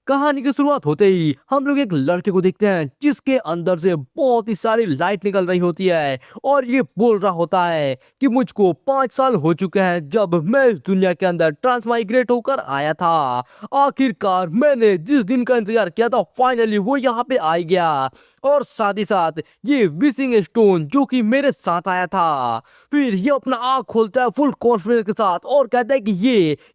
कहानी की शुरुआत होते ही हम लोग एक लड़के को देखते हैं जिसके अंदर से बहुत ही सारी लाइट निकल रही होती है और ये बोल रहा होता है कि मुझको 5 साल हो चुके हैं जब मैं इस दुनिया के अंदर ट्रांसमाइग्रेट होकर आया था। आखिरकार मैंने जिस दिन का इंतजार किया था फाइनली वो यहाँ पे आ गया। और साथ ही साथ ये विशिंग स्टोन जो कि मेरे साथ आया था। फिर ये अपना आँख खोलता है फुल कॉन्फिडेंस के साथ और कहता है कि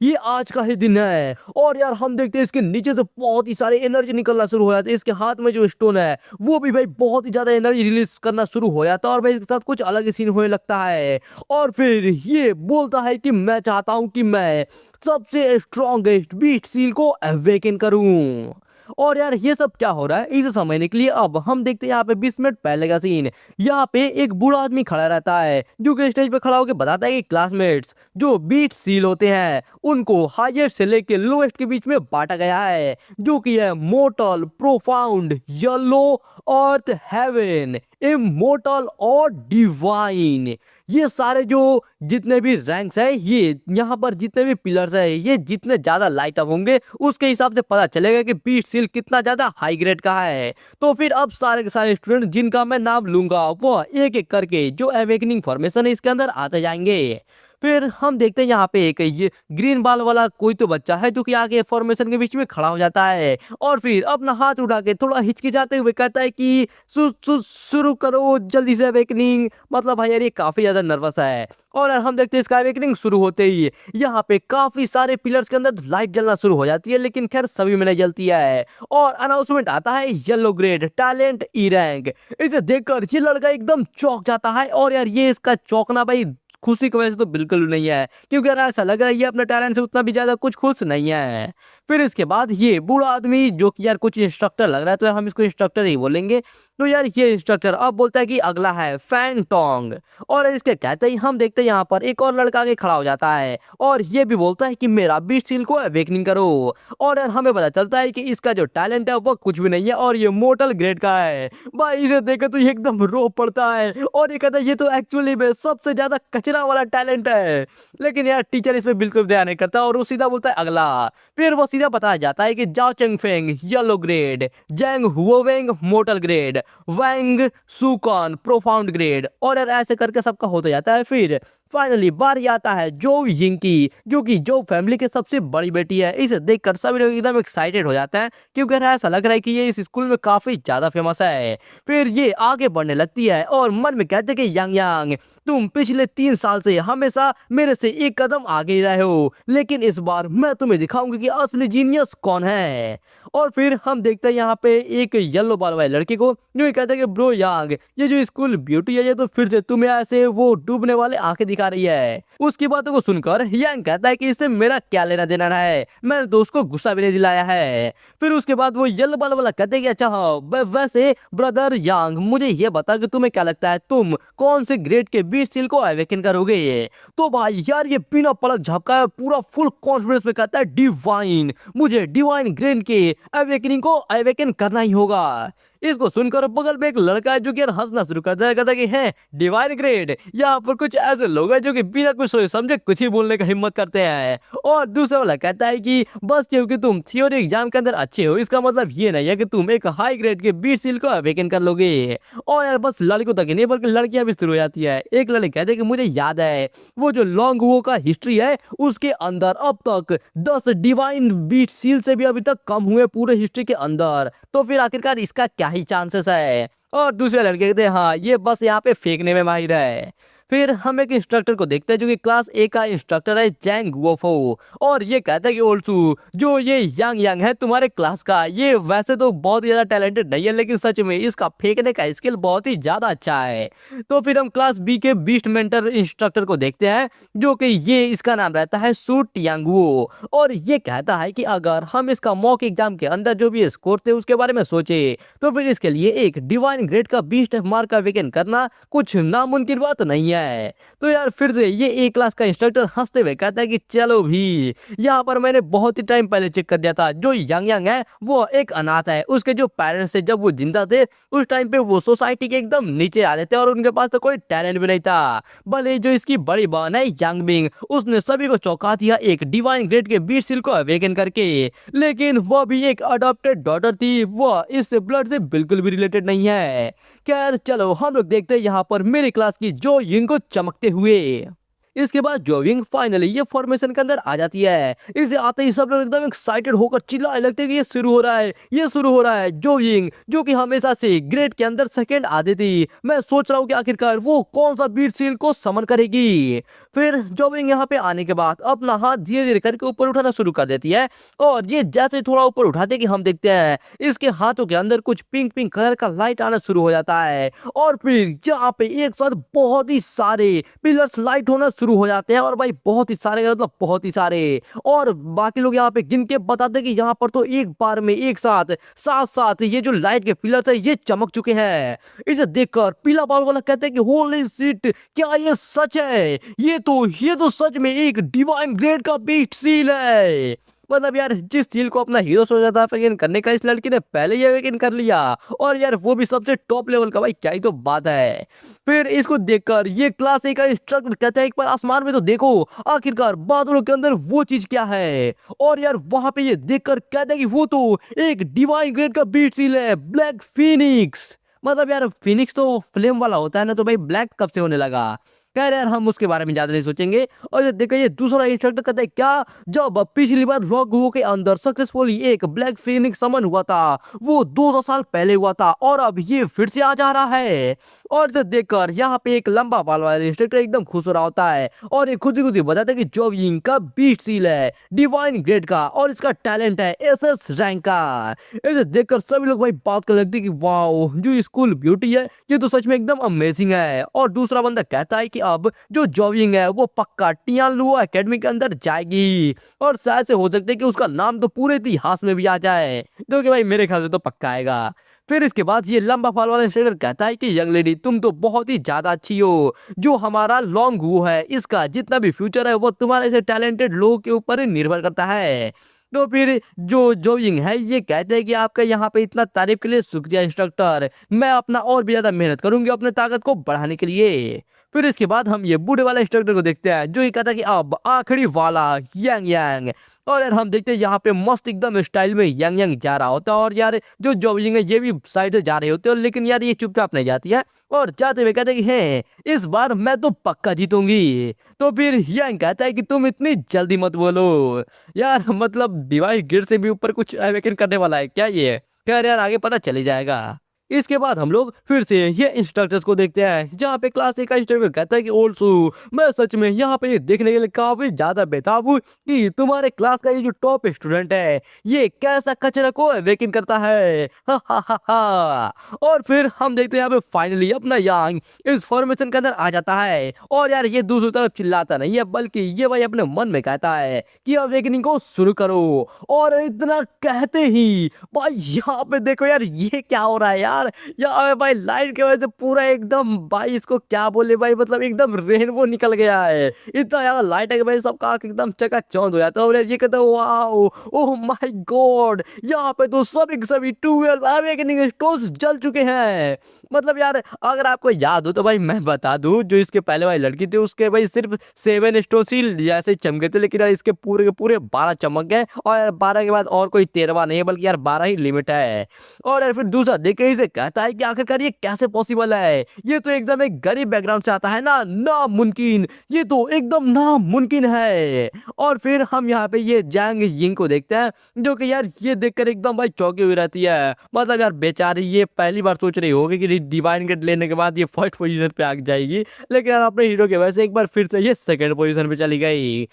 ये आज का ही दिन है। और यार हम देखते हैं इसके नीचे से बहुत ही सारे एनर्जी निकलना शुरू हो जाती है। इसके हाथ में जो स्टोन है वो भी भाई बहुत ही ज्यादा एनर्जी रिलीज करना शुरू हो जाता है और भाई इसके साथ कुछ अलग ही सीन होने लगता है। और फिर ये बोलता है कि मैं चाहता हूं कि मैं सबसे स्ट्रॉन्गेस्ट बीट सील को अवेकन करूं। और यार ये सब क्या हो रहा है इसे समझने के लिए अब हम देखते हैं यहाँ पे 20 मिनट पहले का सीन। यहाँ पे एक बूढ़ा आदमी खड़ा रहता है जो कि स्टेज पे खड़ा होकर बताता है कि क्लासमेट्स जो बीट सील होते हैं उनको हाईएस्ट से लेके लोएस्ट के बीच में बांटा गया है जो कि है मोर्टल, प्रोफाउंड, येलो, अर्थ, हेवन, इमोर्टल और डिवाइन। ये सारे जो जितने भी रैंक्स है ये यहाँ पर जितने भी पिलर्स है ये जितने ज्यादा लाइट अप होंगे उसके हिसाब से पता चलेगा कि बीट सील कितना ज्यादा हाई ग्रेड का है। तो फिर अब सारे के सारे स्टूडेंट जिनका मैं नाम लूंगा वो एक एक करके जो अवेकनिंग फॉर्मेशन है इसके अंदर आते जाएंगे। फिर हम देखते हैं यहाँ पे एक ये ग्रीन बाल वाला कोई तो बच्चा है जो कि आगे फॉर्मेशन के बीच में खड़ा हो जाता है और फिर अपना हाथ उठा के थोड़ा हिचकिचाते हुए कहता है कि शुरू करो जल्दी से अवेकनिंग। मतलब भाई यार ये काफी ज्यादा नर्वस है। और हम देखते हैं इसका अवेकनिंग शुरू होते ही यहाँ पे काफी सारे पिलर्स के अंदर लाइट जलना शुरू हो जाती है लेकिन खैर सभी में नहीं जलती है। और अनाउंसमेंट आता है yellow grade talent E rank. इसे देखकर ये लड़का एकदम चौंक जाता है और यार ये इसका चौंकना भाई खुशी की वजह से तो बिल्कुल भी नहीं है क्योंकि यार ऐसा लग रहा है ये अपने टैलेंट से उतना भी ज्यादा कुछ खुश नहीं है। फिर इसके बाद ये बूढ़ा आदमी जो कि यार कुछ इंस्ट्रक्टर लग रहा है तो हम इसको इंस्ट्रक्टर ही बोलेंगे। तो यार ये इंस्ट्रक्टर अब बोलता है कि अगला है फैंटोंग। और इसके कहते ही हम देखते हैं यहाँ पर एक और लड़का आगे खड़ा हो जाता है और ये भी बोलता है कि मेरा बीट सील को अवेकनिंग करो। और यार हमें पता चलता है कि इसका जो टैलेंट है वो कुछ भी नहीं है और ये मोर्टल ग्रेड का है। भाई इसे देखे तो ये एकदम रो पड़ता है और ये कहता है ये तो एक्चुअली में सबसे ज्यादा कचरा वाला टैलेंट है। लेकिन यार टीचर इसमें बिल्कुल ध्यान नहीं करता और वो सीधा बोलता है अगला। फिर वो सीधा बताया जाता है कि जाओ चेंगफेंग येलो ग्रेड, जैंग हुओवेंग मोर्टल ग्रेड, वैंग सुकॉन प्रोफाउंड ग्रेड। और यार ऐसे करके सबका होता जाता है। फिर फाइनली बारी आता है जो यिंकी जो कि जो फैमिली के सबसे बड़ी बेटी है। इसे देखकर सभी लोग एकदम एक्साइटेड हो जाते हैं क्योंकि ऐसा लग रहा है कि ये इस स्कूल में काफी ज्यादा फेमस है। फिर ये आगे बढ़ने लगती है और मन में कहते कि यांग यांग तुम पिछले 3 साल से हमेशा मेरे से एक कदम आगे ही रहे हो लेकिन इस बार मैं तुम्हें दिखाऊंगी कि असली जीनियस कौन है। और फिर हम देखते हैं यहाँ पे एक येलो बाल वाले लड़के को जो ये कहता है कि ब्रो यांग ये जो स्कूल ब्यूटी है ये तो फिर से तुम्हें ऐसे वो डूबने वाले आंखें दिखा रही है। उसकी बातों को सुनकर यांग कहता है कि इससे मेरा क्या लेना देना है, मैंने तो उसको गुस्सा भी नहीं दिलाया है। फिर उसके बाद वो येलो बाल वाला कहते हैं कि अच्छा हाँ वैसे ब्रदर यांग मुझे ये बता कि तुम्हें क्या लगता है तुम कौन से ग्रेड के बीट सील को अवेकन करोगे। तो भाई यार ये बिना पलक झपकाए पूरा फुल कॉन्फिडेंस में कहता है डिवाइन, मुझे डिवाइन ग्रेड के अवेकनिंग को अवेकन करना ही होगा। इसको सुनकर बगल में एक लड़का है जो कि यार हंसना शुरू करता है, कहता है कि है डिवाइन ग्रेड यहाँ पर कुछ ऐसे लोग हैं जो कि बिना कुछ सोचे समझे कुछ ही बोलने का हिम्मत करते हैं। और दूसरा वाला कहता है कि बस क्योंकि तुम थियोरी एग्जाम के अंदर अच्छे हो इसका मतलब ये नहीं है कि तुम एक हाई ग्रेड के बीट सील को अवेकन कर लोगे। और यार बस लड़कों तक ही नहीं बल्कि लड़कियां भी शुरू हो जाती है। एक लड़के कहते हैं कि मुझे याद है वो जो लॉन्ग वो का हिस्ट्री है उसके अंदर अब तक 10 डिवाइन बीट सील से भी अभी तक कम हुए पूरे हिस्ट्री के अंदर। तो फिर आखिरकार इसका क्या ही चांसेस है। और दूसरे लड़के कहते हैं हाँ ये बस यहाँ पे फेंकने में माहिर है। फिर हम एक इंस्ट्रक्टर को देखते हैं जो कि क्लास ए का इंस्ट्रक्टर है जैंग वोफो। और ये कहता है कि ओल्सू जो ये यांग यांग है तुम्हारे क्लास का ये वैसे तो बहुत ही ज्यादा टैलेंटेड नहीं है लेकिन सच में इसका फेंकने का स्किल बहुत ही ज्यादा अच्छा है। तो फिर हम क्लास बी के बीस्ट मेंटर इंस्ट्रक्टर को देखते हैं जो कि ये इसका नाम रहता है सूट यांगवो। और ये कहता है कि अगर हम इसका मॉक एग्जाम के अंदर जो भी स्कोर थे उसके बारे में सोचे तो फिर इसके लिए एक डिवाइन ग्रेड का बीस्ट मार्क का अवेकन करना कुछ नामुमकिन बात नहीं है। है। तो यार फिर से ये ए क्लास का इंस्ट्रक्टर हंसते हुए कहता है कि चलो भी, यहाँ पर मैंने बहुत ही टाइम पहले चेक कर दिया था, जो यंग यंग है वो एक अनाथ है। उसके जो पेरेंट्स थे जब वो जिंदा थे उस टाइम पे वो सोसाइटी के एकदम नीचे आ थे और उनके पास तो कोई टैलेंट भी नहीं था। भले जो इसकी बड़ी बहन है यंग बिंग, उसने सभी को चौंका दिया एक डिवाइन ग्रेड के बीट सील को अवेकन करके, लेकिन वो भी एक अडॉप्टेड डॉटर थी, वो इस ब्लड से बिल्कुल भी रिलेटेड नहीं है। खैर चलो हम लोग देखते हैं यहाँ पर मेरी क्लास की जो यिंग को चमकते हुए। इसके बाद जोविंग फाइनली ये फॉर्मेशन के अंदर आ जाती है। इसे आते ही सब लोग एकदम एक्साइटेड होकर चिल्लाने लगते हैं कि ये शुरू हो रहा है, ये शुरू हो रहा है। जोविंग जो कि हमेशा से ग्रेड के अंदर सेकंड आती थी, मैं सोच रहा हूँ कि आखिरकार वो कौन सा बीट सील को समन करेगी। फिर जोविंग यहाँ पे आने के बाद अपना हाथ धीरे धीरे करके ऊपर उठाना शुरू कर देती है और ये जैसे थोड़ा ऊपर उठाते कि हम देखते हैं इसके हाथों के अंदर कुछ पिंक पिंक कलर का लाइट आना शुरू हो जाता है और फिर यहाँ पे एक साथ बहुत ही सारे पिलर्स लाइट होना शुरू हो जाते हैं। और भाई बहुत ही सारे मतलब बहुत ही सारे, और बाकी लोग यहाँ पे गिन के बताते हैं कि यहाँ पर तो एक बार में एक साथ साथ साथ ये जो लाइट के पिलर्स है ये चमक चुके हैं। इसे देखकर पीला बाल वाला कहते हैं कि होली शिट, क्या ये सच है? ये तो सच में एक डिवाइन ग्रेड का बीट सील है। मतलब यार जिस सील को अपना हीरो सोचा था अवेकन करने का, इस लड़की ने पहले ही अवेकन कर लिया, और यार वो भी सबसे टॉप लेवल का। भाई क्या ही तो बात है। फिर इसको देखकर ये क्लास ए का इंस्ट्रक्टर कहता है एक बार आसमान में तो देखो, आखिरकार बादलों के अंदर वो चीज क्या है। और यार वहां पे ये देखकर कहता है कि वो तो एक डिवाइन ग्रेड का बीट सील है, ब्लैक फिनिक्स। मतलब यार फिनिक्स तो फ्लेम वाला होता है ना, तो भाई ब्लैक कब से होने लगा? खैर यार हम उसके बारे में ज्यादा नहीं सोचेंगे। और ये देखो ये दूसरा इंस्ट्रक्टर कहता है क्या, जब पिछली बार रॉक गो के अंदर सक्सेसफुली एक ब्लैक फिनिक्स समन हुआ था वो 200 साल पहले हुआ था, और अब ये फिर से आ जा रहा है। और इसे देखकर यहाँ पे एक लंबा बाल वाला इंस्ट्रक्टर एकदम खुश हो रहा होता है और ये खुद ही बताता है कि जोविंग का बीट सील है डिवाइन ग्रेड का और इसका टैलेंट है एसएस रैंक का। इसे देखकर सभी लोग भाई बात करने लगते हैं कि वाओ, जो स्कूल ब्यूटी है ये तो सच में एकदम अमेजिंग है। और दूसरा बंदा कहता है कि अब जो जोविंग है वो पक्का टियानलुओ एकेडमी के अंदर जाएगी, और शायद से हो सकता है कि उसका नाम तो पूरे इतिहास में भी आ जाए, जो कि भाई मेरे ख्याल से तो पक्का आएगा। फिर इसके बाद ये लंबा फाल वाला इंस्ट्रक्टर कहता है कि यंग लेडी तुम तो बहुत ही ज्यादा अच्छी हो, जो हमारा लॉन्ग हु है इसका जितना भी फ्यूचर है वो तुम्हारे से टैलेंटेड लोगों के ऊपर ही निर्भर करता है। तो फिर जो जोविंग है ये कहते हैं कि आपका यहाँ पे इतना तारीफ के लिए शुक्रिया इंस्ट्रक्टर, मैं अपना और भी ज्यादा मेहनत करूंगी अपने ताकत को बढ़ाने के लिए। फिर इसके बाद हम ये बूढ़े वाला इंस्ट्रक्टर को देखते हैं जो ये कहता है कि अब आखिरी वाला यांग यांग। और यार हम देखते हैं यहाँ पे मस्त एकदम स्टाइल में यंग यंग जा रहा होता है, और यार जो जोविंग है ये भी साइड से जा रहे होते हैं, लेकिन यार ये चुपचाप नहीं जाती है और जाते हुए कहते हैं कि है इस बार मैं तो पक्का जीतूंगी। तो फिर यंग कहता है कि तुम इतनी जल्दी मत बोलो यार, मतलब डिवाइस गिर से भी ऊपर कुछ अवेकन करने वाला है क्या ये? खैर यार आगे पता चली जाएगा। इसके बाद हम लोग फिर से ये इंस्ट्रक्टर्स को देखते हैं जहाँ पे क्लास ए का इंस्ट्रक्टर कहता है कि ओल्सू, मैं सच में यहाँ पे ये देखने के लिए काफी ज्यादा बेताब हूँ कि तुम्हारे क्लास का ये जो टॉप स्टूडेंट है ये कैसा कचरा को अवेकन करता है। हा हा हा हा। और फिर हम देखते हैं यहाँ पे फाइनली अपना यांग इस फॉर्मेशन के अंदर आ जाता है, और यार ये दूसरी तरफ चिल्लाता नहीं है बल्कि ये भाई अपने मन में कहता है कि अवेकनिंग को शुरू करो। और इतना कहते ही भाई यहाँ पे देखो यार ये क्या हो रहा है यार भाई लाइट की वजह से पूरा एकदम भाई इसको क्या बोले भाई, मतलब एकदम रेनबो निकल गया है। इतना ज्यादा लाइट है कि भाई सबका आंख एकदम चकाचौंध हो जाता है। और ये कहते हैं वाओ ओह माय गॉड, यहाँ पे तो सभी के सभी 12 अवेकनिंग स्टोन्स जल चुके हैं। मतलब यार अगर आपको याद हो तो भाई मैं बता दूं, जो इसके पहले वाली लड़की थी उसके भाई सिर्फ 7 स्टोन्स ही जैसे चमके थे, लेकिन यार इसके पूरे के पूरे 12 चमक गए, और यार 12 के बाद और कोई 13वां नहीं है बल्कि यार 12 ही लिमिट है। और यार फिर दूसरा देखे इसे कहता है कि आखिरकार ये कैसे पॉसिबल है, ये तो एकदम एक गरीब बैकग्राउंड से आता है ना, नामुमकिन, ये तो एकदम नामुमकिन है। और फिर हम यहाँ पे ये जैंग यिंग को देखते हैं जो कि यार ये देखकर एकदम भाई चौंकी हुई रहती है। मतलब यार बेचारी ये पहली बार सोच रही होगी कि डिवाइन गेट लेने के बाद ये फर्स्ट पोजीशन पे आ जाएगी, लेकिन यार अपने हीरो के वजह से एक बार फिर से ये सेकंड पोजीशन पे चली गई।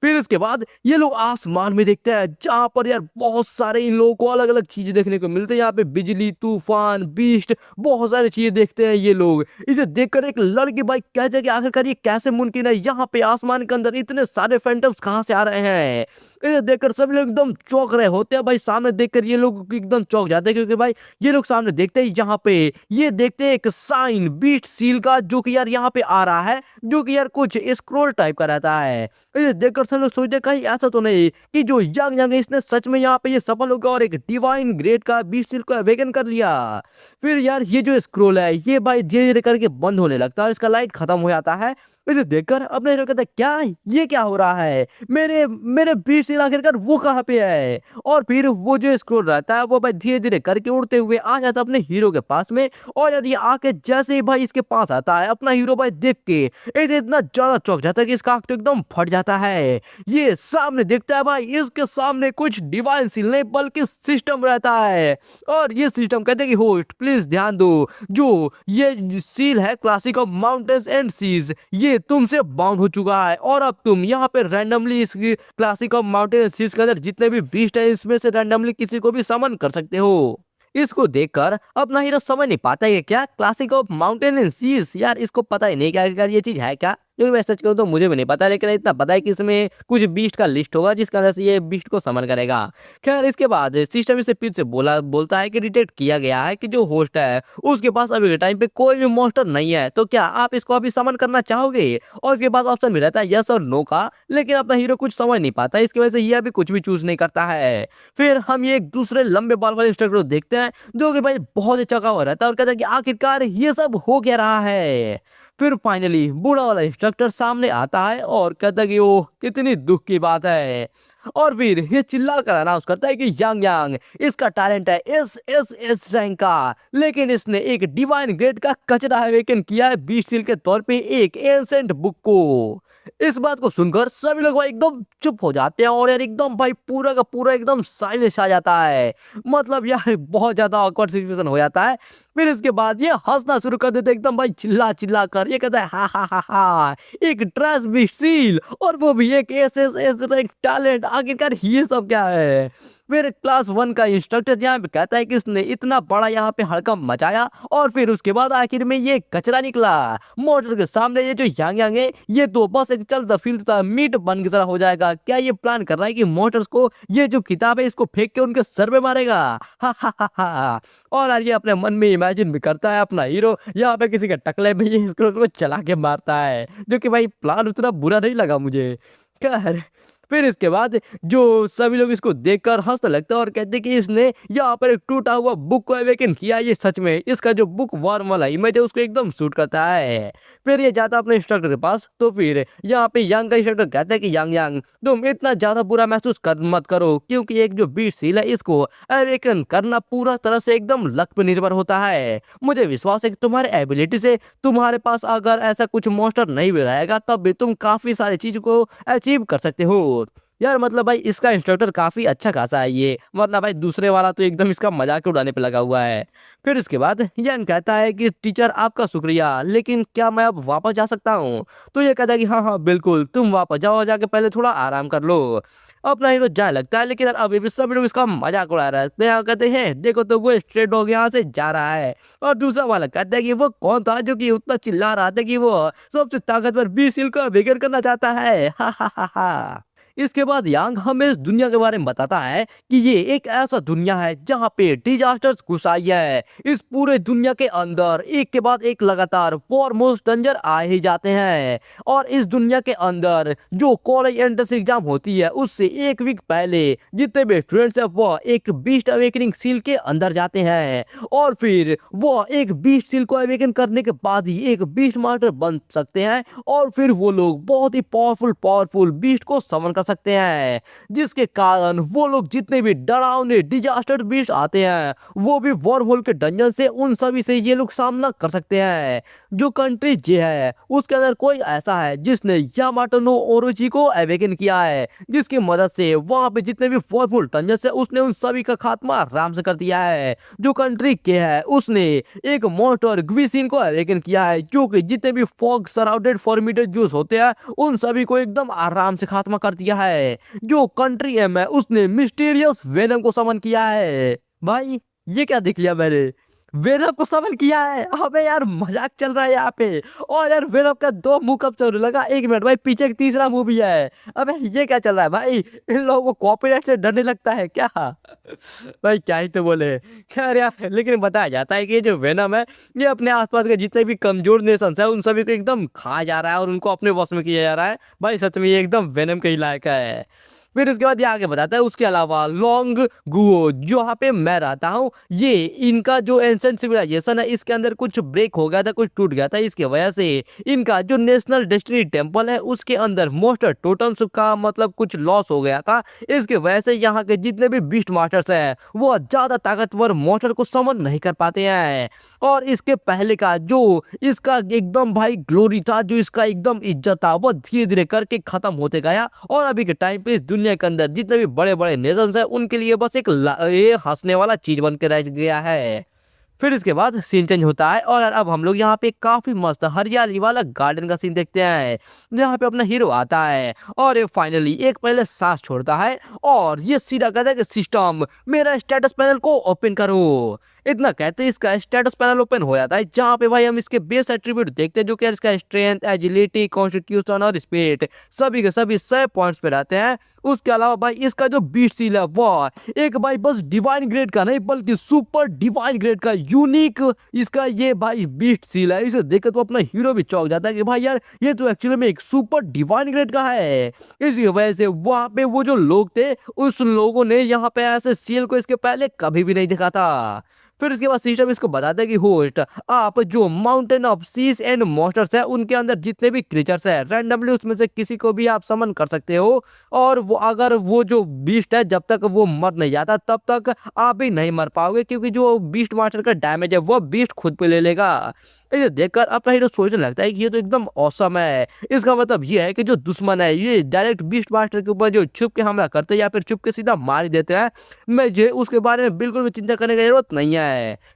फिर इसके बाद ये लोग आसमान में देखते हैं जहां पर यार बहुत सारे इन लोगों को अलग अलग चीजें देखने को मिलते हैं। यहाँ पे बिजली, तूफान, बीस्ट, बहुत सारी चीजें देखते हैं ये लोग। इसे देखकर एक लड़की भाई कहते हैं कि आखिरकार ये कैसे मुमकिन है, यहाँ पे आसमान के अंदर इतने सारे फैंटम्स कहाँ से आ रहे हैं। इसे देखकर सभी लोग एकदम चौंक रहे होते हैं भाई। सामने देखकर ये लोग एकदम चौंक जाते हैं, क्योंकि भाई ये लोग सामने देखते ही यहाँ पे ये देखते हैं एक साइन बीस्ट सील का, जो कि यार यहाँ पे आ रहा है, जो कि यार कुछ स्क्रॉल टाइप का रहता है। इसे देखकर सब लोग सोचते कहीं ऐसा तो नहीं कि जो यंग यंग है इसने सच में यहाँ पे ये सफल हो गया और एक डिवाइन ग्रेड का बीस्ट सील को अवेकन कर लिया। फिर यार ये जो स्क्रॉल है ये भाई धीरे धीरे करके बंद होने लगता है और इसका लाइट खत्म हो जाता है। इसे देखकर अपने हीरो कहता है क्या ये क्या हो रहा है, मेरे मेरे बीच से आखिरकार वो कहाँ पे है। और फिर वो जो स्क्रॉल रहता है वो भाई धीरे धीरे करके उड़ते हुए आ जाता है अपने हीरो के पास में। और यार ये आके जैसे ही भाई इसके पास आता है, अपना हीरो भाई देख के इसे इतना ज्यादा चौंक जाता है कि इसका आँख तो एकदम फट जाता है। ये सामने देखता है भाई इसके सामने कुछ डिवाइन सील नहीं बल्कि सिस्टम रहता है। और ये सिस्टम कहते हैं कि होस्ट प्लीज ध्यान दो, जो ये सील है classic of mountains and seas, ये तुमसे बाउंड हो चुका है और अब तुम यहाँ पे रैंडमली इस क्लासिक ऑफ माउंटेन सीज के अंदर जितने भी बीस्ट है इसमें से रैंडमली किसी को भी समन कर सकते हो। इसको देखकर अपना हीरो समझ नहीं पाता है क्या classic of mountain and seas, यार इसको पता ही नहीं क्या यार ये चीज है क्या। क्योंकि मैं सच कहूँ तो मुझे भी नहीं पता, लेकिन इतना पता है कि इसमें कुछ बीस्ट का लिस्ट होगा जिसका अंदर से ये बीस्ट को समन करेगा। खैर इसके बाद सिस्टम इसे फिर से बोलता है कि डिटेक्ट किया गया है कि जो होस्ट है उसके पास अभी के टाइम पे कोई भी मॉन्स्टर नहीं है, तो क्या आप इसको अभी समन करना चाहोगे। और इसके बाद ऑप्शन भी रहता है यस और नो का, लेकिन अपना हीरो कुछ समझ नहीं पाता, इसकी वजह से ये अभी कुछ भी चूज नहीं करता है। फिर हम ये एक दूसरे लंबे बाल वाले इंस्ट्रक्टर को देखते हैं जो कि भाई बहुत ही चौंका हुआ रहता है और कहता है कि आखिरकार ये सब हो क्या रहा है। फिर फाइनली बूढ़ा वाला इंस्ट्रक्टर सामने आता है और कहता है कि ओ कितनी दुख की बात है। और फिर ये चिल्ला कर अनाउंस करता है कि यांग यांग इसका टैलेंट है एस रैंक का, लेकिन इसने एक डिवाइन ग्रेड का कचरा अवेकन किया है बीस्ट सील के तौर पे एक एंसेंट बुक को। इस बात को सुनकर सभी लोग भाई एकदम चुप हो जाते हैं और यार एकदम भाई पूरा का पूरा एकदम साइलेंस आ जाता है। मतलब यार बहुत ज्यादा ऑकवर्ड सिचुएशन हो जाता है। फिर इसके बाद ये हंसना शुरू कर देते एकदम भाई चिल्ला चिल्ला कर, ये कहता है हा हा हा हा एक ट्रैश बीस्ट सील और वो भी एक एस टैलेंट, आखिरकार ये सब क्या है। फिर क्लास 1 का इंस्ट्रक्टर यहाँ पे कहता है कि इसने इतना बड़ा यहाँ पे हड़कंप मचाया और फिर उसके बाद आखिर में ये कचरा निकला मोटर के सामने। ये जो यांग यांग है ये तो बस एक चलता फिरता मीट बन की तरह हो जाएगा। क्या ये प्लान कर रहा है कि मोटर्स को ये जो किताब है इसको फेंक के उनके सर में मारेगा। हा हा हा हा। और यार ये अपने मन में इमेजिन भी करता है अपना हीरो यहाँ पे किसी के टकले में ये इसको चला के मारता है, जो कि भाई प्लान उतना बुरा नहीं लगा मुझे। खैर फिर इसके बाद जो सभी लोग इसको देखकर हंसने लगते हैं और कहते हैं कि इसने यहाँ पर एक टूटा हुआ बुक को अवेकन किया। ये सच में इसका जो बुक वार्म वाला इमेज है उसको एकदम सूट करता है। फिर ये जाता अपने इंस्ट्रक्टर के पास, तो फिर यहाँ पे यांग का इंस्ट्रक्टर कहता है कि यांग यांग तुम इतना ज्यादा बुरा महसूस मत करो, क्योंकि एक जो बीट सील है इसको अवेकन करना पूरा तरह से एकदम लक पर निर्भर होता है। मुझे विश्वास है कि तुम्हारे एबिलिटी से तुम्हारे पास अगर ऐसा कुछ मॉन्स्टर नहीं भी रहेगा तब भी तुम काफी सारी चीज को अचीव कर सकते हो। यार मतलब भाई इसका इंस्ट्रक्टर काफी अच्छा खासा है ये, वरना भाई दूसरे वाला तो एकदम इसका मजाक उड़ाने पे लगा हुआ है। फिर इसके बाद यंग कहता है कि टीचर आपका शुक्रिया, लेकिन क्या मैं अब वापस जा सकता हूँ। तो ये कहता है कि हाँ हाँ बिल्कुल तुम वापस जाओ, जाके पहले थोड़ा आराम कर लो। अपना हीरो जाने लगता है, लेकिन यार अभी भी सभी लोग इसका मजाक उड़ा रहे हैं। यहाँ कहते हैं देखो तो वो स्ट्रेट डॉग यहाँ से जा रहा है। और दूसरा वाला कहता है कि वो कौन था जो कि उतना चिल्ला रहा था कि वो सबसे ताकतवर बीस्ट सील को अवेकन करना चाहता है। हा हा हा हा। इसके बाद यांग हमें इस दुनिया के बारे में बताता है कि ये एक ऐसा दुनिया है जहाँ पे डिजास्टर्स घुस आई है। इस पूरे दुनिया के अंदर एक के बाद एक लगातार फॉरमोस्ट डेंजर आ ही जाते हैं। और इस दुनिया के अंदर जो कॉलेज एंट्रेंस एग्जाम होती है उससे एक वीक पहले जितने भी स्टूडेंट्स है वो एक बीस्ट अवेकनिंग सील के अंदर जाते हैं और फिर वो एक बीस्ट सील को अवेकन करने के बाद ही एक बीस्ट मास्टर बन सकते हैं। और फिर वो लोग बहुत ही पावरफुल बीस्ट को समन कर सकते हैं, जिसके कारण वो लोग जितने भी डरावने डिजास्टर बीस्ट आते हैं वो भी वॉर्महोल के डंजन से उन सभी से ये लोग सामना कर सकते हैं। जो कंट्री जे है उसके अंदर कोई ऐसा है जिसने यामाटो नो ओरोची को अवेकन किया है, जिसकी मदद से वहां पे जितने भी वॉर्महोल डंजन है उसने उन सभी का खात्मा आराम से कर दिया है। जो कंट्री के है उसने एक मॉन्स्टर ग्विसिन को अवेकन किया है, जो कि जितने भी फॉग सराउंडेड फॉर्मिडेड जूस होते हैं उन सभी को एकदम आराम से खात्मा कर दिया है। जो कंट्री एम है उसने मिस्टीरियस वेनम को समन किया है। भाई ये क्या देख लिया मैंने, वेनम को समन किया है। अबे यार मजाक चल रहा है यहाँ पे। और यार वेनम का दो मुंह कब से होने लगा, एक मिनट भाई, पीछे एक तीसरा मुंह भी है। अबे ये क्या चल रहा है भाई, इन लोगों को कॉपीराइट से डरने लगता है क्या? भाई क्या ही तो बोले। खैर यार, लेकिन बताया जाता है कि ये जो वेनम है ये अपने आसपास के जितने भी कमजोर नेशंस है उन सभी को एकदम खा जा रहा है और उनको अपने वश में किया जा रहा है। भाई सच में ये एकदम वेनम के ही लायक है। फिर इसके बाद ये आगे बताता है उसके अलावा लोंग गुओ जहाँ पे मैं रहता हूँ, ये इनका जो एंसेंट सिविलाइजेशन है इसके अंदर कुछ ब्रेक हो गया था, कुछ टूट गया था। इसके वजह से इनका जो नेशनल डेस्टिनी टेम्पल है उसके अंदर मोस्टर टोटम्स का मतलब कुछ लॉस हो गया था। इसके वजह से यहाँ के जितने भी बीस्ट मास्टर्स हैं वो ज्यादा ताकतवर मोस्टर को समन नहीं कर पाते हैं। और इसके पहले का जो इसका एकदम भाई ग्लोरी था, जो इसका एकदम इज्जत था, वो धीरे धीरे करके खत्म होते गया। और अभी के टाइम पे इस दुनिया के अंदर जितने भी बड़े बड़े नेशंस हैं उनके लिए बस एक ये हंसने वाला चीज बन के रह गया है। फिर इसके बाद सीन चेंज होता है और अब हम लोग यहाँ पे काफी मस्त हरियाली वाला गार्डन का सीन देखते हैं, जहाँ पे अपना हीरो आता है और ये फाइनली एक पहले सांस छोड़ता है और ये सीधा कहता है कि सिस्टम मेरा स्टेटस पैनल को ओपन करो। इतना कहते हैं इसका स्टेटस पैनल ओपन हो जाता है, जहाँ पे भाई हम इसके बेस एट्रीब्यूट देखते हैं जो कि इसका स्ट्रेंथ, एजिलिटी, कॉन्स्टिट्यूशन और स्पीड सभी के सभी 100 पॉइंट्स पे रहते हैं। उसके अलावा भाई इसका जो बीट सील है वो एक भाई बस डिवाइन ग्रेड का नहीं बल्कि सुपर डिवाइन ग्रेड का यूनिक इसका ये भाई बीट सील है। इसे देखकर तो अपना हीरो भी चौंक जाता है कि भाई यार ये तो एक्चुअली में एक सुपर डिवाइन ग्रेड का है। इसी वजह से वहां पे वो जो लोग थे उस लोगों ने यहाँ पे ऐसे सील को इसके पहले कभी भी नहीं देखा था। फिर इसके बाद सिस्टम इसको बताता है कि होस्ट आप जो mountain of seas and monsters है उनके अंदर जितने भी क्रीचर्स है रैंडमली उसमें से किसी को भी आप समन कर सकते हो। और वो अगर वो जो बीस्ट है जब तक वो मर नहीं जाता तब तक आप भी नहीं मर पाओगे, क्योंकि जो बीस्ट मास्टर का डैमेज है वो बीस्ट खुद पे ले लेगा। इसे देखकर अपना हीरो सोचने लगता है कि ये तो एकदम औसम है। इसका मतलब ये है कि जो दुश्मन है ये डायरेक्ट बीस्ट मास्टर के ऊपर जो छुप के हमला करते हैं या फिर छुप के सीधा मार ही देते हैं, मुझे उसके बारे में बिल्कुल भी चिंता करने की जरूरत नहीं है।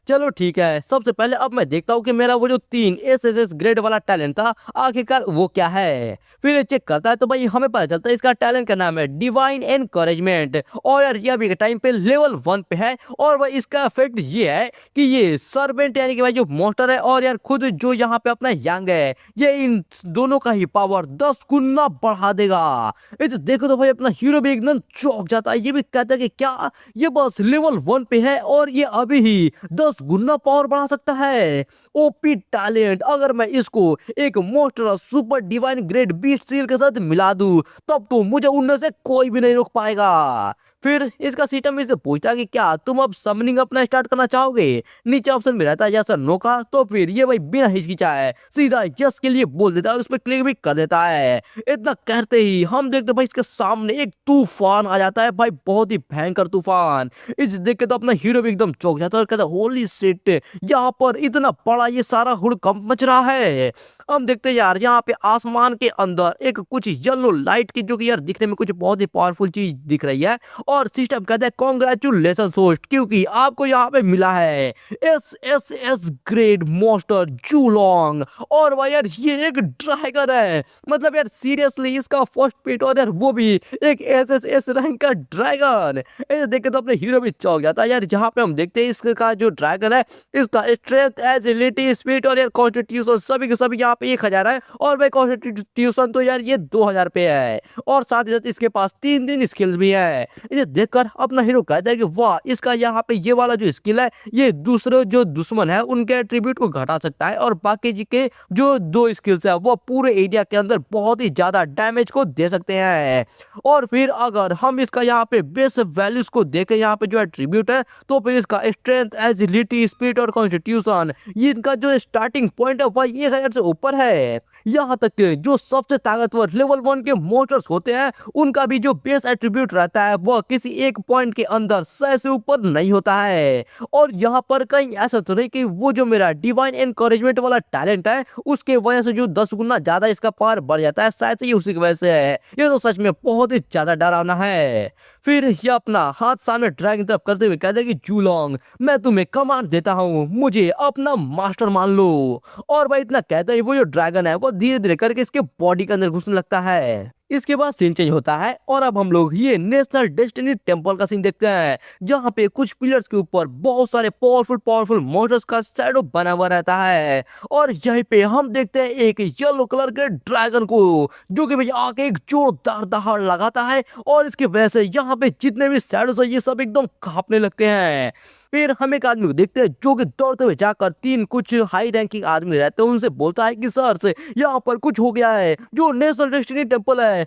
चलो ठीक है, सबसे पहले अब मैं देखता हूँ कि मेरा वो जो 3 एसएसएस ग्रेड वाला टैलेंट था आखिरकार वो क्या है। फिर ये चेक करता है तो भाई हमें पता चलता है इसका टैलेंट का नाम है डिवाइन एनकरेजमेंट और यार ये अभी के टाइम पे लेवल 1 पे है। और भाई इसका इफेक्ट ये है कि ये सर्वेंट यानी कि भाई जो मॉन्स्टर है और यार खुद जो यहाँ पे अपना यंग है ये इन दोनों का ही पावर 10 गुना बढ़ा देगा। इसे देखो तो भाई अपना हीरो भी एकदम चौंक जाता है। ये भी कहता है कि क्या ये बस लेवल 1 पे है और ये अभी ही 10 गुना पावर बढ़ा सकता है। ओपी टैलेंट, अगर मैं इसको एक मोस्टर super divine grade beast seal के साथ मिला दूं तब तो मुझे उनमें से कोई भी नहीं रोक पाएगा। फिर इसका सिस्टम इससे पूछता है कि क्या तुम अब समनिंग अपना स्टार्ट करना चाहोगे। नीचे ऑप्शन में रहता है यस और नो का, तो फिर ये भाई बिना हिचकिचाए सीधा यस के लिए बोल देता है और उस पर क्लिक भी कर देता है। इतना कहते ही हम देखते भाई इसके सामने एक तूफान आ जाता है, भाई बहुत ही भयंकर तूफान। इस देख के तो अपना हीरो भी एकदम चौंक जाता है और कहता है होली शिट, यहाँ पर इतना बड़ा ये सारा हुड़कंप मच रहा है। हम देखते हैं यार यहाँ पे आसमान के अंदर एक कुछ येलो लाइट की जो कि यार दिखने में कुछ बहुत ही पावरफुल चीज दिख रही है। और सिस्टम कहता है कॉन्ग्रेचुलेशन होस्ट, क्योंकि आपको यहाँ पे मिला है एसएसएस ग्रेड मॉन्स्टर जूलोंग। और भाई यार ये एक ड्रैगन है, मतलब यार सीरियसली इसका फर्स्ट पेट और यार वो भी एक एसएसएस रैंक का ड्रैगन। ऐसे देख के तो अपने हीरो भी चौंक जाता है यार। जहाँ पे हम देखते हैं इसका जो ड्रैगन है इसका स्ट्रेंथ, एजिलिटी, स्पीड और यार कॉन्स्टिट्यूशन सभी के सभी यहाँ पे 1000 है। और भाई कॉन्स्टिट्यूशन तो यार ये 2000 पे है और साथ ही साथ इसके पास 3 स्किल्स भी है। इसे देखकर अपना हीरो कहता है कि वाह, इसका यहाँ पे ये वाला जो स्किल है ये दूसरे जो दुश्मन है उनके एट्रीब्यूट को घटा सकता है और बाकी जी के जो 2 स्किल्स है वो पूरे एरिया के अंदर बहुत ही ज्यादा डैमेज को दे सकते हैं। और फिर अगर हम इसका यहाँ पे बेस वैल्यूज को देखें यहाँ पे जो एट्रीब्यूट है तो फिर इसका स्ट्रेंथ, एजिलिटी, स्पीड और कॉन्स्टिट्यूशन ये इनका जो स्टार्टिंग पॉइंट है वह 1000 से ऊपर है। यहाँ तक कि जो सबसे ताकतवर लेवल 1 के मोटर्स होते हैं उनका भी जो बेस एट्रीब्यूट रहता है वह किसी एक पॉइंट के अंदर 100 से ऊपर नहीं होता है। और यहाँ पर कहीं ऐसा तो नहीं कि वो जो मेरा डिवाइन एनकरेजमेंट वाला टैलेंट है उसके वजह से जो 10 गुना ज्यादा इसका पावर बढ़ जाता है, शायद से ये उसी की वजह से है। ये तो सच में बहुत ही ज्यादा डरावना है। फिर ये अपना हाथ सामने ड्रैगन तरफ करते हुए कहते हैं कि जूलोंग मैं तुम्हें कमांड देता हूँ, मुझे अपना मास्टर मान लो। और भाई इतना कहते ही वो जो ड्रैगन है वो धीरे धीरे करके इसके बॉडी के अंदर घुसने लगता है। इसके बाद सीन चेंज होता है और अब हम लोग ये नेशनल डेस्टिनी टेम्पल का सीन देखते हैं, जहाँ पे कुछ पिलर्स के ऊपर बहुत सारे पावरफुल पावरफुल मोटर्स का शैडो बना हुआ रहता है। और यहीं पे हम देखते हैं एक येलो कलर के ड्रैगन को, जो कि भैया आके एक जोरदार दहाड़ लगाता है और इसकी वजह से यहाँ पे जितने भी शैडोस है ये सब एकदम कांपने लगते हैं। फिर हम एक आदमी को देखते हैं जो कि दौड़ते हुए जाकर तीन कुछ हाई रैंकिंग आदमी रहते हैं उनसे बोलता है कि सर से यहाँ पर कुछ हो गया है। जो नेशनल डेस्टिनी टेम्पल है,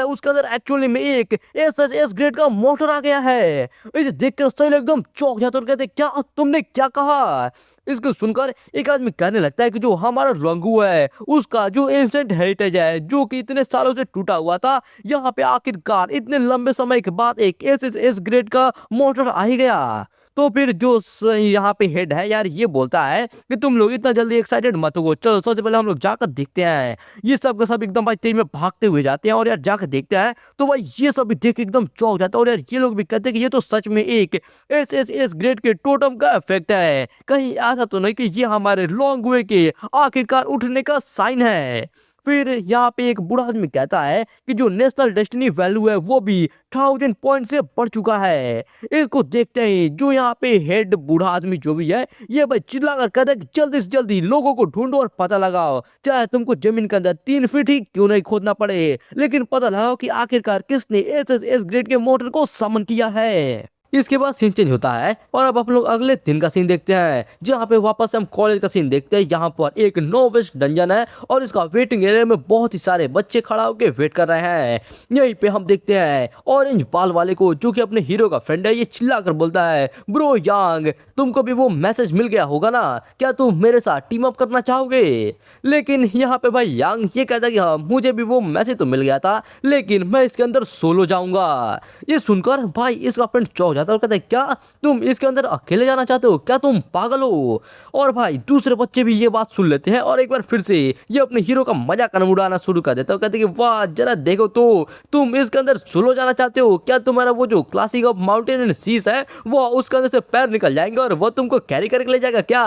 उसके अंदर एक्चुअली में एक एस ग्रेड का मोटर आ गया है। इसे देखकर सही एकदम चौंक जाते और कहते क्या तुमने क्या कहा। इसको सुनकर एक आदमी कहने लगता है कि जो हमारा रंगू है उसका जो एंशिएंट हेरिटेज है जो कि इतने सालों से टूटा हुआ था, यहाँ पे आखिरकार इतने लंबे समय के बाद एक एस ग्रेड का मोटर आ ही गया। तो फिर जो यहाँ पे हेड है यार ये बोलता है कि तुम लोग इतना जल्दी एक्साइटेड मत हो, चलो सबसे पहले हम लोग जाकर देखते हैं। ये सब का सब एकदम भाई तेज में भागते हुए जाते हैं और यार जाकर देखते हैं तो भाई ये सब भी देख के एकदम चौंक जाता है। और यार ये लोग भी कहते हैं कि ये तो सच में एक एस ग्रेड के टोटम का इफेक्ट है, कहीं ऐसा तो नहीं कि ये हमारे लॉन्ग वे के आखिरकार उठने का साइन है। फिर यहाँ पे एक बूढ़ा आदमी कहता है कि जो नेशनल डेस्टिनी वैल्यू है वो भी 1000 पॉइंट से बढ़ चुका है। इसको देखते ही जो यहाँ पे हेड बूढ़ा आदमी जो भी है ये भाई चिल्लाकर कहता है कि जल्दी से जल्दी लोगों को ढूंढो और पता लगाओ, चाहे तुमको जमीन के अंदर 3 फीट ही क्यों नहीं खोदना पड़े, लेकिन पता लगाओ कि आखिरकार किसने एस ग्रेड के मोटर को समन किया है। इसके बाद सीन चेंज होता है और अब हम लोग अगले दिन का सीन देखते हैं, जहाँ पे वापस हम कॉलेज का सीन देखते हैं। यहाँ पर एक नोवेस्ट डंजन है और इसका वेटिंग एरिया में बहुत ही सारे बच्चे खड़ा होकर वेट कर रहे हैं। यहीं पे हम देखते हैं ऑरेंज बाल वाले को जो कि अपने हीरो का फ्रेंड है, ये चिल्लाकर बोलता है ब्रो यांग तुमको भी वो मैसेज मिल गया होगा ना, क्या तुम मेरे साथ टीम अप करना चाहोगे। लेकिन यहाँ पे भाई यांग ये कहता है कि हाँ मुझे भी वो मैसेज तो मिल गया था लेकिन मैं इसके अंदर सोलो जाऊंगा। ये सुनकर भाई इसका फ्रेंड चौंक जाता है और कहता है क्या तुम इसके अंदर अकेले जाना चाहते हो, क्या तुम पागल हो। और भाई दूसरे बच्चे भी ये बात सुन लेते हैं और एक बार फिर से ये अपने हीरो का मजाक उड़ाना शुरू कर देता है। कहते हैं कि वाह जरा देखो तो तुम इसके अंदर सोलो जाना चाहते हो, क्या तुम्हारा वो जो classic of mountain and seas है वो उसके अंदर से पैर निकल जाएंगे और वो तुमको कैरी करके ले जाएगा क्या।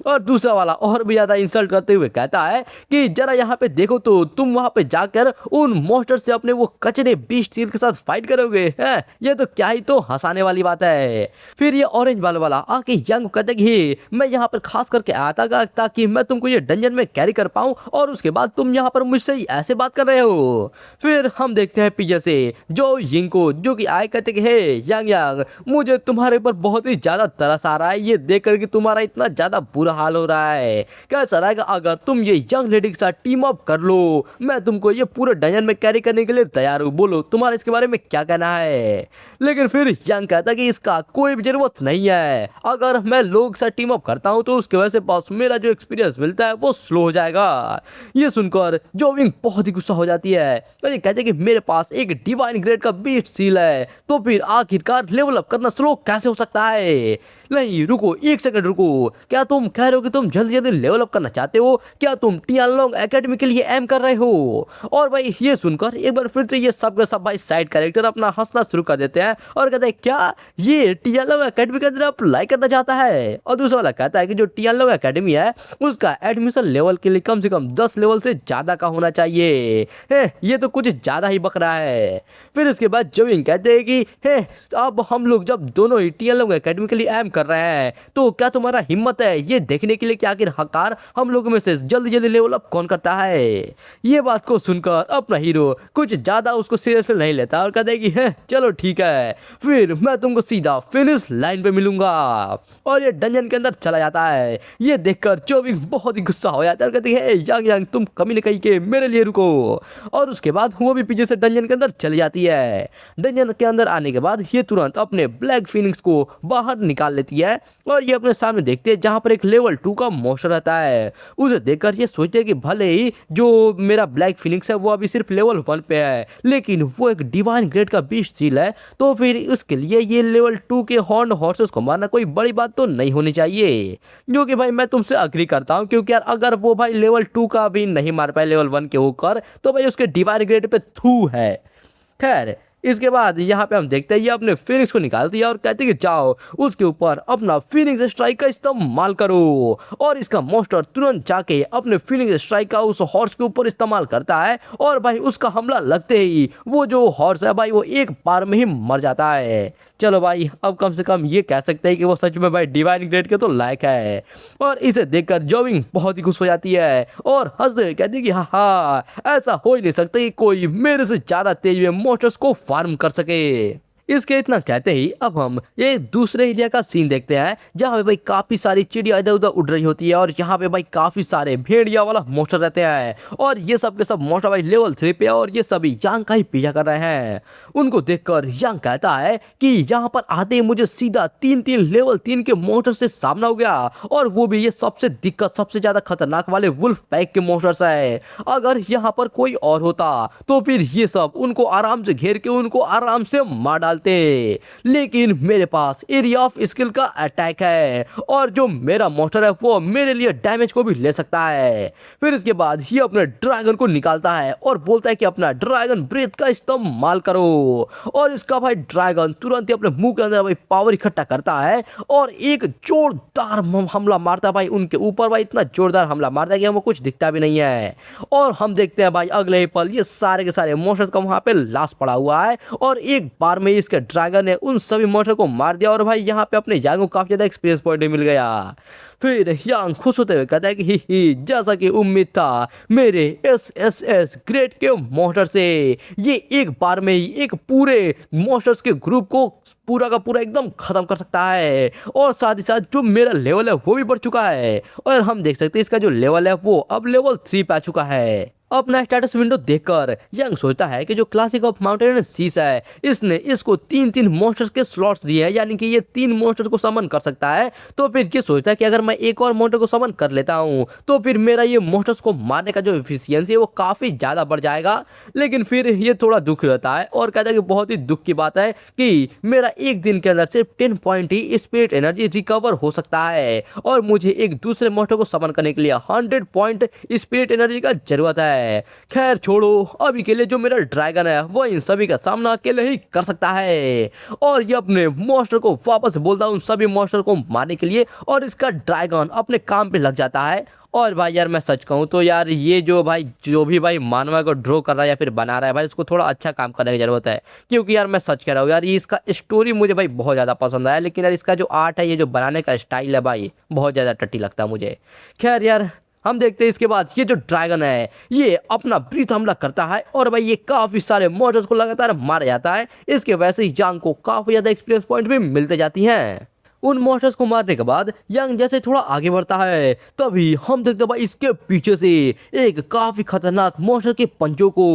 और दूसरा वाला और भी ज्यादा इंसल्ट करते हुए कहता है कि जरा यहाँ पे देखो तो तुम वहां पे जाकर उन मॉन्स्टर से अपने वो कचरे बीस्ट सील के साथ फाइट करोगे, है ये तो क्या ही तो हंसाने वाली बात है। फिर ये ऑरेंज बाल वाला आके यंग कहते कि मैं यहाँ पर खास करके आया था ताकि मैं तुमको ये डंजन में कैरी कर पाऊं और उसके बाद तुम यहाँ पर मुझसे ऐसे बात कर रहे हो। फिर हम देखते हैं पीछे से जो यिंग को जो कि आए कहते कि हे यंग यंग मुझे तुम्हारे ऊपर बहुत ही ज्यादा तरस आ रहा है ये देख कर कि तुम्हारा इतना ज्यादा बुरा हाल हो रहा है। कैसा रहेगा अगर तुम ये यंग लेडी के साथ टीम अप कर लो, मैं तुमको ये पूरे डंजन में कैरी करने के लिए तैयार हूँ, बोलो तुम्हारा इसके बारे में क्या कहना है। लेकिन फिर यंग कहता कि इसका कोई भी जरूरत नहीं है, अगर मैं लोग से टीम अप करता हूं तो उसकी वजह से बॉस मेरा जो एक्सपीरियंस मिलता है वो स्लो हो जाएगा। ये सुनकर जो विंग बहुत ही गुस्सा हो जाती है और ये कहते हैं कि मेरे पास एक डिवाइन ग्रेड का बीस्ट सील है तो फिर आखिरकार लेवल अप करना स्लो कैसे हो सकता है। नहीं रुको एक सेकंड रुको, क्या तुम कह रहे हो कि तुम जल्दी जल्दी लेवल अप करना चाहते हो, क्या तुम टियानलोंग एकेडमी के लिए एम कर रहे हो। और भाई ये सुनकर एक बार फिर से ये सब का सब भाई साइड कैरेक्टर अपना हंसना शुरू कर देते हैं और कहते हैं क्या ये टियानलोंग एकेडमी के अंदर अप्लाई करना चाहता है। और दूसरा वाला कहता है कि जो टियानलोंग एकेडमी है उसका एडमिशन लेवल के लिए कम से कम 10 लेवल से ज्यादा का होना चाहिए। ये तो कुछ ज्यादा ही बक रहा है। फिर इसके बाद जोविंग कहते हैं कि अब हम लोग जब दोनों ही टियानलोंग एकेडमी के लिए एम कर रहे हैं तो क्या तुम्हारा हिम्मत है ये देखने के लिए कि आखिरकार हम लोगों में से जल्दी जल्दी लेवल अप कौन करता है। ये बात को सुनकर अपना हीरो कुछ ज्यादा उसको सीरियसली नहीं लेता और कहता है कि चलो ठीक है फिर मैं तुमको सीधा फिनिश लाइन पे मिलूंगा। और ये डंजन के अंदर चला जाता है। ये देखकर चोविंग बहुत ही गुस्सा हो जाता है और कहती है यांग यांग तुम कमी नहीं कही के मेरे लिए रुको। और उसके बाद वो भी पीछे से डंजन के अंदर चली जाती है। डंजन के अंदर आने के बाद ये तुरंत अपने ब्लैक फिनिक्स को बाहर निकाल लेती है और ये अपने सामने देखते हैं जहां पर एक लेवल 2 का मोशन रहता है। उसे देखकर ये सोचते हैं कि भले ही जो मेरा ब्लैक फिनिक्स है वो अभी सिर्फ लेवल 1 पे है लेकिन वो एक डिवाइन ग्रेड का बीस्ट सील है तो फिर उसके लिए ये लेवल 2 के हॉर्न हॉर्सेस को मारना कोई बड़ी बात तो नहीं होनी चाहिए। जो कि भाई मैं तुमसे अग्री करता हूं क्योंकि यार अगर वो भाई लेवल 2 का भी नहीं मार पाए लेवल 1 के होकर तो भाई उसके डिवाइन ग्रेड पे थू है। खैर इसके बाद यहाँ पे हम देखते हैं ये अपने फिनिक्स को निकालती है और कहती है कि जाओ उसके ऊपर अपना फिनिक्स स्ट्राइक का इस्तेमाल करो। और इसका मॉन्स्टर तुरंत जाके अपने फिनिक्स स्ट्राइक का उस हॉर्स के ऊपर इस्तेमाल करता है और भाई उसका हमला लगते ही वो जो हॉर्स है भाई वो एक बार में ही मर जाता है। चलो भाई अब कम से कम ये कह सकते हैं कि वो सच में भाई डिवाइन ग्रेड के तो लायक है। और इसे देखकर जोविंग बहुत ही खुश हो जाती है और हंसते हुए कहती है कि हाँ ऐसा हो ही नहीं सकता कि कोई मेरे से ज्यादा तेज में मॉन्स्टर्स को फार्म कर सके। इसके इतना कहते ही अब हम ये दूसरे एरिया का सीन देखते हैं जहाँ पे भाई काफी सारी चिड़िया इधर उधर उड़ रही होती है और यहाँ पे भाई काफी सारे भेड़िया वाला मॉन्स्टर रहते हैं और ये सब के सब मॉन्स्टर भाई लेवल 3 पे और ये सभी यांग का ही पीछा कर रहे हैं। उनको देखकर यांग कहता है कि यहाँ पर आते ही मुझे सीधा 3 लेवल 3 के मॉन्स्टर से सामना हो गया और वो भी ये सबसे दिक्कत सबसे ज्यादा खतरनाक वाले वुल्फ पैक के मॉन्स्टर्स है। अगर यहाँ पर कोई और होता तो फिर ये सब उनको आराम से घेर के उनको आराम से मार डालते, लेकिन मेरे पास एरिया ऑफ स्किल का अटैक है और जो मेरा मॉन्स्टर है वो मेरे लिए डैमेज को भी ले सकता है। फिर इसके बाद ये अपने ड्रैगन को निकालता है और बोलता है कि अपना ड्रैगन ब्रेथ का इस्तेमाल करो और इसका भाई ड्रैगन तुरंत ही अपने मुंह के अंदर भाई पावर इकट्ठा करता है और एक जोरदार हमला मारता है भाई उनके ऊपर। भाई इतना जोरदार हमला मारता है कि हमें कुछ दिखता भी नहीं है और हम देखते हैं भाई अगले ही पल ये सारे के सारे मॉन्स्टर्स का वहां पे लाश पड़ा हुआ है और एक बार में इसके ड्रैगन ने उन सभी मॉन्स्टर को मार दिया और भाई यहाँ पे अपने यांग को काफी ज्यादा एक्सपीरियंस पॉइंट मिल गया। फिर यांग खुश होते हुए कहता है कि ही जैसा कि उम्मीद था मेरे एस ग्रेड के मॉन्स्टर से ये एक बार में ही एक पूरे मॉन्स्टर्स के ग्रुप को पूरा का पूरा एकदम खत्म कर सकता है और साथ ही साथ जो मेरा लेवल है वो भी बढ़ चुका है और हम देख सकते हैं इसका जो लेवल है वो अब लेवल 3 पे आ चुका है। अपना स्टेटस विंडो देखकर यंग सोचता है कि जो classic of mountain and seas है इसने इसको 3 मॉन्स्टर्स के स्लॉट्स दिए हैं यानी कि ये 3 मॉन्स्टर्स को समन कर सकता है। तो फिर ये सोचता है कि अगर मैं एक और मॉन्स्टर को समन कर लेता हूँ तो फिर मेरा ये मॉन्स्टर्स को मारने का जो एफिशिएंसी है वो काफी ज्यादा बढ़ जाएगा। लेकिन फिर ये थोड़ा दुखी होता है और कहता है कि बहुत ही दुख की बात है कि मेरा एक दिन के अंदर सिर्फ 10 पॉइंट ही स्पिरिट एनर्जी रिकवर हो सकता है और मुझे एक दूसरे मॉन्स्टर को समन करने के लिए 100 पॉइंट स्पिरिट एनर्जी का जरूरत है। खैर छोड़ो, अभी के लिए जो मेरा ड्रैगन है वो इन सभी का सामना अकेले ही कर सकता है और ये अपने मॉन्स्टर को वापस बोलता है उन सभी मॉन्स्टर को मारने के लिए और इसका ड्रैगन अपने काम पे लग जाता है। और भाई यार मैं सच कहूँ तो यार ये जो भी भाई मानवा को ड्रॉ कर रहा है या फिर बना रहा है भाई उसको थोड़ा अच्छा काम करने की जरूरत है क्योंकि यार मैं सच कह रहा हूँ यार ये इसका स्टोरी मुझे भाई बहुत ज़्यादा पसंद आया लेकिन यार इसका जो आर्ट है ये जो बनाने का स्टाइल है भाई बहुत ज़्यादा टट्टी लगता है मुझे। खैर यार हम देखते हैं इसके बाद ये जो ड्रैगन है ये अपना ब्रीथ हमला करता है और भाई ये काफी सारे मॉन्स्टर्स को लगातार मारा जाता है। इसके वैसे ही यांग को काफी ज्यादा एक्सपीरियंस पॉइंट भी मिलते जाती हैं। उन मॉन्स्टर्स को मारने के बाद यांग जैसे थोड़ा आगे बढ़ता है तभी हम देखते भाई इसके पीछे से एक काफी खतरनाक मॉन्स्टर के पंजों को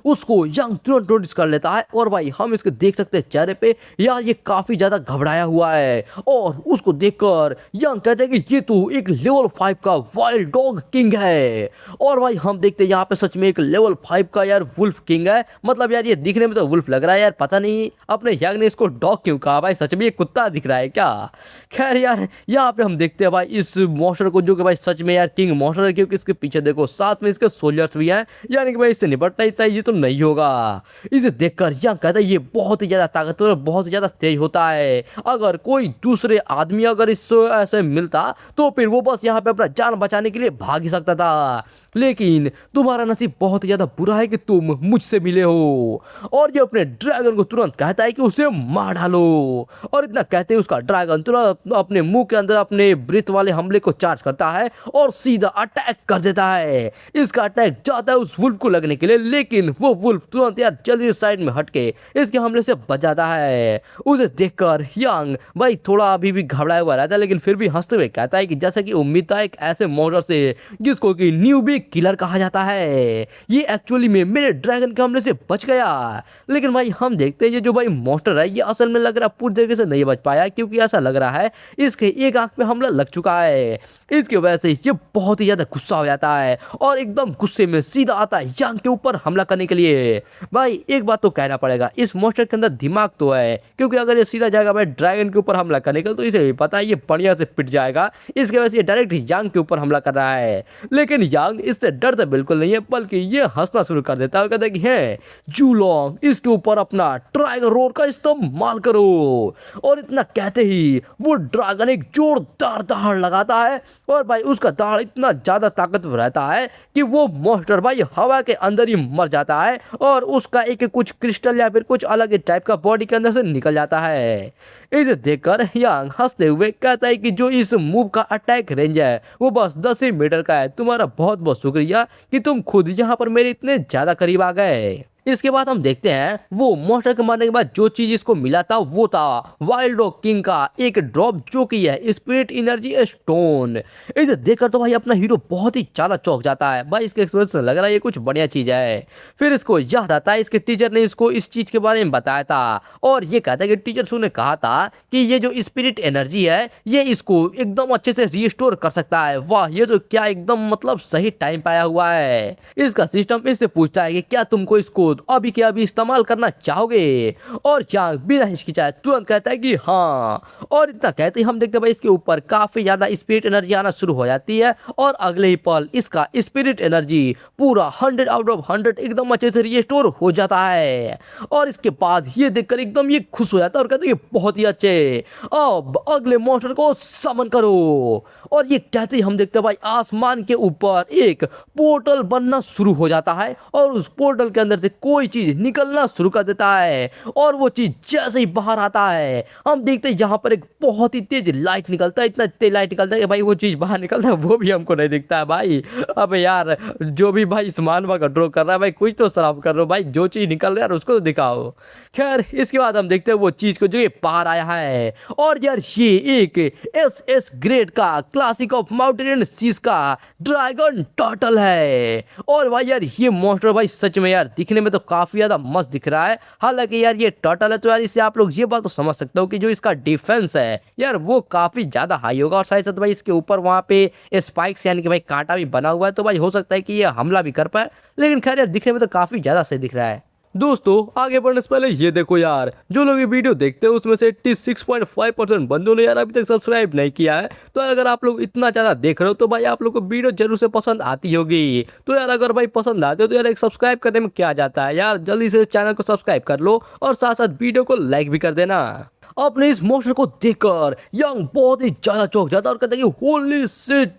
उसको यांग तुरंत नोटिस कर लेता है और भाई हम इसके देख सकते हैं चेहरे पे यार ये काफी ज्यादा घबराया हुआ है और उसको देखकर यांग कहते हैं कि ये तो एक लेवल 5 का वाइल्ड डॉग किंग है। और भाई हम देखते हैं यहाँ पे सच में एक लेवल 5 का यार वुल्फ किंग है। मतलब यार ये दिखने में तो वुल्फ लग रहा है यार, पता नहीं अपने यांग ने इसको डॉग क्यों कहा भाई, सच में ये कुत्ता दिख रहा है क्या। खैर यार यहाँ पे हम देखते हैं भाई इस मॉन्स्टर को जो कि भाई सच में यार किंग मॉन्स्टर है क्योंकि इसके पीछे देखो साथ में इसके सोल्जर्स भी हैं यानी कि भाई इससे निपटना इतना ये तो नहीं होगा। इसे देखकर यह कहता है ये बहुत ही ज्यादा ताकतवर बहुत ही ज्यादा तेज होता है। अगर कोई दूसरे आदमी अगर इससे ऐसे मिलता तो फिर वो बस यहाँ पे अपना जान बचाने के लिए भाग ही सकता था, लेकिन तुम्हारा नसीब बहुत ही ज्यादा बुरा है कि तुम मुझसे मिले हो। और ये अपने ड्रैगन को तुरंत कहता है कि उसे मार डालो और इतना कहते ही उसका ड्रैगन तुरंत अपने मुंह के अंदर अपने ब्रीथ वाले हमले को चार्ज करता है और सीधा अटैक कर देता है। इसका अटैक जाता है उस वुल्फ को लगने के लिए लेकिन वो वुल्फ तुरंत यार जल्दी साइड में हटके इसके हमले से बच जाता है। उसे देखकर यांग भाई थोड़ा अभी भी घबराया हुआ रहता है लेकिन फिर भी हंसते हुए कहता है कि जैसा कि उम्मीद था एक ऐसे मॉन्स्टर से जिसको कि न्यूबी किलर कहा जाता है ये एक्चुअली में मेरे ड्रैगन के हमले से बच गया। लेकिन भाई हम देखते हैं ये जो भाई मॉन्स्टर है ये असल में लग रहा पूरी तरीके से नहीं बच पाया क्योंकि ऐसा ऐसा लग रहा है इसके एक आंख पे हमला लग चुका है। इसकी वजह से ये बहुत ही ज्यादा गुस्सा हो जाता है और एकदम गुस्से में सीधा आता है यांग के ऊपर हमला करने के लिए। भाई एक बात तो कहना पड़ेगा, इस मॉन्स्टर के अंदर दिमाग तो है, क्योंकि अगर ये सीधा जाएगा भाई ड्रैगन के ऊपर हमला करने का तो इसे भी पता है ये बढ़िया से पिट जाएगा। इसकी वजह से ये डायरेक्ट यांग के ऊपर हमला कर रहा है। लेकिन यांग इससे डरता बिल्कुल नहीं है, बल्कि ये हंसना शुरू कर देता है और कहता है कि है जूलोंग इसके ऊपर अपना ड्रैगन रोड का इस्तेमाल करो। और इतना कहते ही वो ड्रैगन एक जोरदार दहाड़ लगाता है और भाई उसका दहाड़ इतना ज्यादा ताकतवर रहता है कि वो मॉन्स्टर भाई हवा के अंदर ही मर जाता है और उसका एक कुछ क्रिस्टल या फिर कुछ अलग टाइप का बॉडी के अंदर से निकल जाता है। इसे देखकर यांग हंसते हुए कहता है कि जो इस मूव का अटैक रेंज है वो बस 10 ही मीटर का है। तुम्हारा बहुत बहुत शुक्रिया कि तुम खुद यहाँ पर मेरे इतने ज्यादा करीब आ गए। इसके बाद हम देखते हैं वो मॉन्स्टर के मारने के बाद जो चीज इसको मिला था वो था वाइल्ड रॉक किंग का एक ड्रॉप जो कि है स्पिरिट एनर्जी स्टोन। इसे देखकर तो भाई अपना हीरो बहुत ही ज्यादा चौंक जाता है। भाई इसके एक्सपीरियंस से लग रहा है ये कुछ बढ़िया चीज है। फिर इसको याद आता है इसके टीचर ने इसको इस चीज के बारे में बताया था और ये कहता है कि टीचर ने कहा था कि ये जो स्पिरिट एनर्जी है ये इसको एकदम अच्छे से रिस्टोर कर सकता है। वाह, ये तो क्या एकदम मतलब सही टाइम पाया हुआ है। इसका सिस्टम इससे पूछता है कि क्या तुमको इसको अभी के अभी इस्तेमाल करना चाहोगे, और यांग बिना हिचकिचाए तुरंत कहता है कि हाँ। और इतना कहते ही हम देखते हैं भाई इसके ऊपर काफी ज्यादा स्पिरिट एनर्जी आना शुरू हो जाती है और अगले ही पल इसका स्पिरिट एनर्जी पूरा 100 आउट ऑफ 100 एकदम अच्छे से रिस्टोर हो जाता है। और इसके बाद ये देखकर एकदम ये खुश हो जाता है और कहते हैं कि बहुत ही अच्छे, अब अगले मॉन्स्टर को समन करो। और ये कहते ही हम देखते हैं भाई आसमान के ऊपर एक पोर्टल बनना शुरू हो जाता है और उस पोर्टल के अंदर से कोई चीज निकलना शुरू कर देता है। और वो चीज जैसे ही बाहर आता है हम देखते हैं यहाँ पर एक बहुत ही तेज लाइट निकलता है। इतना तेज लाइट निकलता है कि भाई वो चीज बाहर निकलता है वो भी हमको नहीं दिखता है। भाई अब यार जो भी भाई इस मानवा का ड्रॉ कर रहा है भाई कुछ तो शराब कर रहे हो भाई, जो चीज निकल रहा है उसको तो दिखाओ। खैर इसके बाद हम देखते हैं वो चीज को जो ये बाहर आया है और यार ये एक एस ग्रेड का क्लासिक ऑफ माउंटेन सीज का ड्रैगन टर्टल है। और भाई यार ये मॉन्स्टर भाई सच में यार दिखने में तो काफी ज्यादा मस्त दिख रहा है। हालांकि यार ये टर्टल है तो यार इससे आप लोग ये बात तो समझ सकते हो कि जो इसका डिफेंस है यार वो काफी ज्यादा हाई होगा और साथ साथ भाई इसके ऊपर वहां पे स्पाइक्स यानी कि भाई कांटा भी बना हुआ है तो भाई हो सकता है कि ये हमला भी कर पाए। लेकिन खैर यार दिखने में तो काफी ज्यादा सही दिख रहा है। दोस्तों आगे बढ़ने से पहले ये देखो यार, जो लोग ये वीडियो देखते हैं उसमें से 86.5% बंदों ने यार अभी तक सब्सक्राइब नहीं किया है। तो यार अगर आप लोग इतना ज़्यादा देख रहे हो तो भाई आप लोग को वीडियो जरूर से पसंद आती होगी। तो यार अगर भाई पसंद आते हो तो यार एक सब्सक्राइब करने में क्या जाता है यार, जल्दी से चैनल को सब्सक्राइब कर लो और साथ साथ वीडियो को लाइक भी कर देना। अपने इस मॉन्स्टर को देखकर यांग बहुत ही ज्यादा चौंक जाता है और कहता है कि होली शिट,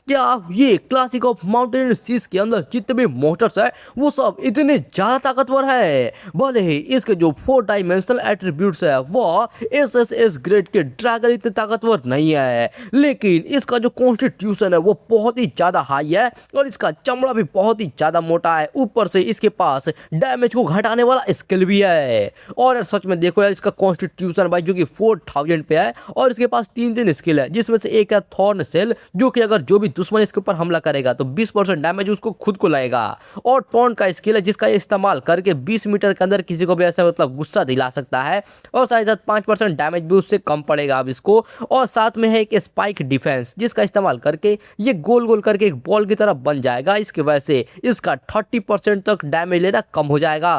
क्या ये क्लासिक ऑफ माउंटेन सीज के अंदर जितने भी मॉन्स्टर्स है वो सब इतने ज्यादा ताकतवर है। भले ही इसके जो 4 डायमेंशनल एट्रीब्यूट्स है वो एस ग्रेड के ड्रैगन इतने ताकतवर नहीं है, लेकिन इसका जो कॉन्स्टिट्यूशन है वो बहुत ही ज्यादा हाई है और इसका चमड़ा भी बहुत ही ज्यादा मोटा है। ऊपर से इसके पास डैमेज को घटाने वाला स्किल भी है। और यार सच में देखो यार इसका कॉन्स्टिट्यूशन भाई जो कि 4000 पे है और इसके पास 3 स्किल है, जिसमें से एक है थॉर्न सेल जो कि अगर जो भी दुश्मन इसके ऊपर हमला करेगा तो 20% डैमेज उसको खुद को लगेगा। और टॉन का स्किल है जिसका इस्तेमाल करके 20 मीटर के अंदर किसी को भी ऐसा मतलब गुस्सा दिला सकता है और साथ ही साथ 5% डैमेज भी उससे कम पड़ेगा अब इसको। और साथ में है एक स्पाइक डिफेंस जिसका इस्तेमाल करके ये गोल गोल करके एक बॉल की तरह बन जाएगा। इसकी वजह से इसका 30% तक डैमेज लेना कम हो जाएगा।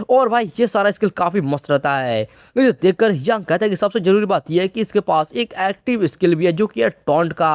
और भाई ये सारा स्किल काफी मस्त रहता है। इसे देखकर यांग कहता है कि सबसे जरूरी बात यह है कि इसके पास एक एक्टिव स्किल भी है जो कि है टॉन्ट का।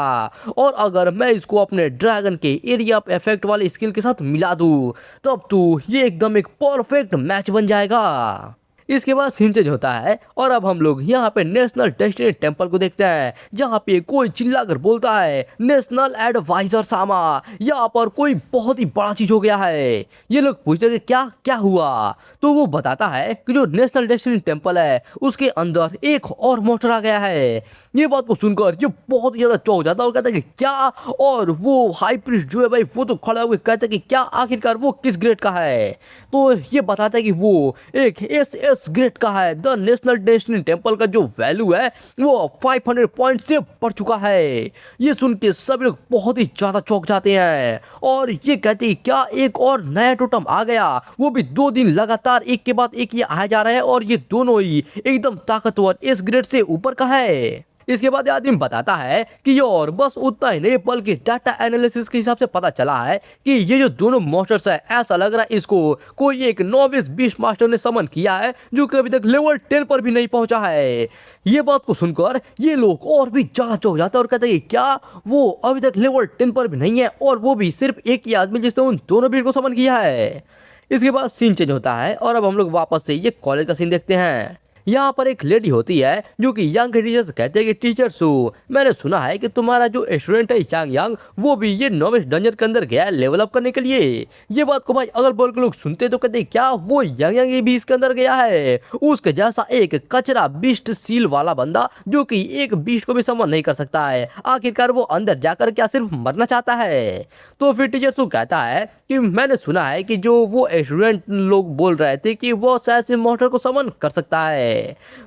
और अगर मैं इसको अपने ड्रैगन के एरिया ऑफ इफेक्ट वाले स्किल के साथ मिला दूं तब तो ये एकदम एक परफेक्ट मैच बन जाएगा। इसके बाद सीन चेंज होता है और अब हम लोग यहाँ पे नेशनल डेस्टिनी टेम्पल को देखते हैं जहाँ पे कोई चिल्लाकर बोलता है नेशनल एडवाइजर सामा, यहाँ पर कोई बहुत ही बड़ा चीज हो गया है। ये लोग पूछते हैं कि क्या क्या हुआ, तो वो बताता है कि जो नेशनल डेस्टिनी टेम्पल है उसके अंदर एक और मॉन्स्टर आ गया है। ये बात को सुनकर ये बहुत ही ज्यादा चौंक जाता है और कहता है कि क्या, और वो हाई प्रीस्ट जो है भाई वो तो खड़ा हुए कहता है कि क्या आखिरकार वो किस ग्रेड का है। तो ये बताता है कि वो एक एस 10 ग्रेड का है। द नेशनल डेस्टिनी टेम्पल का जो वैल्यू है वो 500 पॉइंट से बढ़ चुका है। ये सुन के सभी लोग बहुत ही ज्यादा चौंक जाते हैं और ये कहते हैं क्या एक और नया टोटम आ गया, वो भी 2 दिन लगातार एक के बाद एक ये आया जा रहा है और ये दोनों ही एकदम ताकतवर इस ग्रेड से ऊपर का है। इसके बाद आदमी बताता है कि ये और बस उतना ही नहीं बल्कि डाटा एनालिसिस के हिसाब से पता चला है कि ये जो दोनों मॉन्स्टर्स है ऐसा लग रहा है इसको कोई एक नोविस बीस्ट मास्टर ने समन किया है जो कि अभी तक लेवल 10 पर भी नहीं पहुंचा है। ये बात को सुनकर ये लोग और भी ज्यादा चौंक जाते हैं और कहते हैं क्या वो अभी तक लेवल 10 पर भी नहीं है और वो भी सिर्फ एक ही आदमी जिसने उन दोनों बीट को समन किया है। इसके बाद सीन चेंज होता है और अब हम लोग वापस से ये कॉलेज का सीन देखते हैं। यहाँ पर एक लेडी होती है जो कि यंग टीचर से कहते हैं कि टीचर सू मैंने सुना है कि तुम्हारा जो स्टूडेंट है यांग यांग वो भी ये नोविस डंजन के अंदर गया है लेवल अप करने के लिए। ये बात को भाई अगल बगल के लोग सुनते तो कहते क्या वो यांग यांग भी इसके अंदर गया है। उसके जैसा एक कचरा बीस्ट सील वाला बंदा जो कि एक बीस्ट को भी समन नहीं कर सकता है, आखिरकार वो अंदर जाकर क्या सिर्फ मरना चाहता है। तो फिर टीचर सू कहता है कि मैंने सुना है कि जो वो स्टूडेंट लोग बोल रहे थे कि वो शायद से मॉन्स्टर को समन कर सकता है।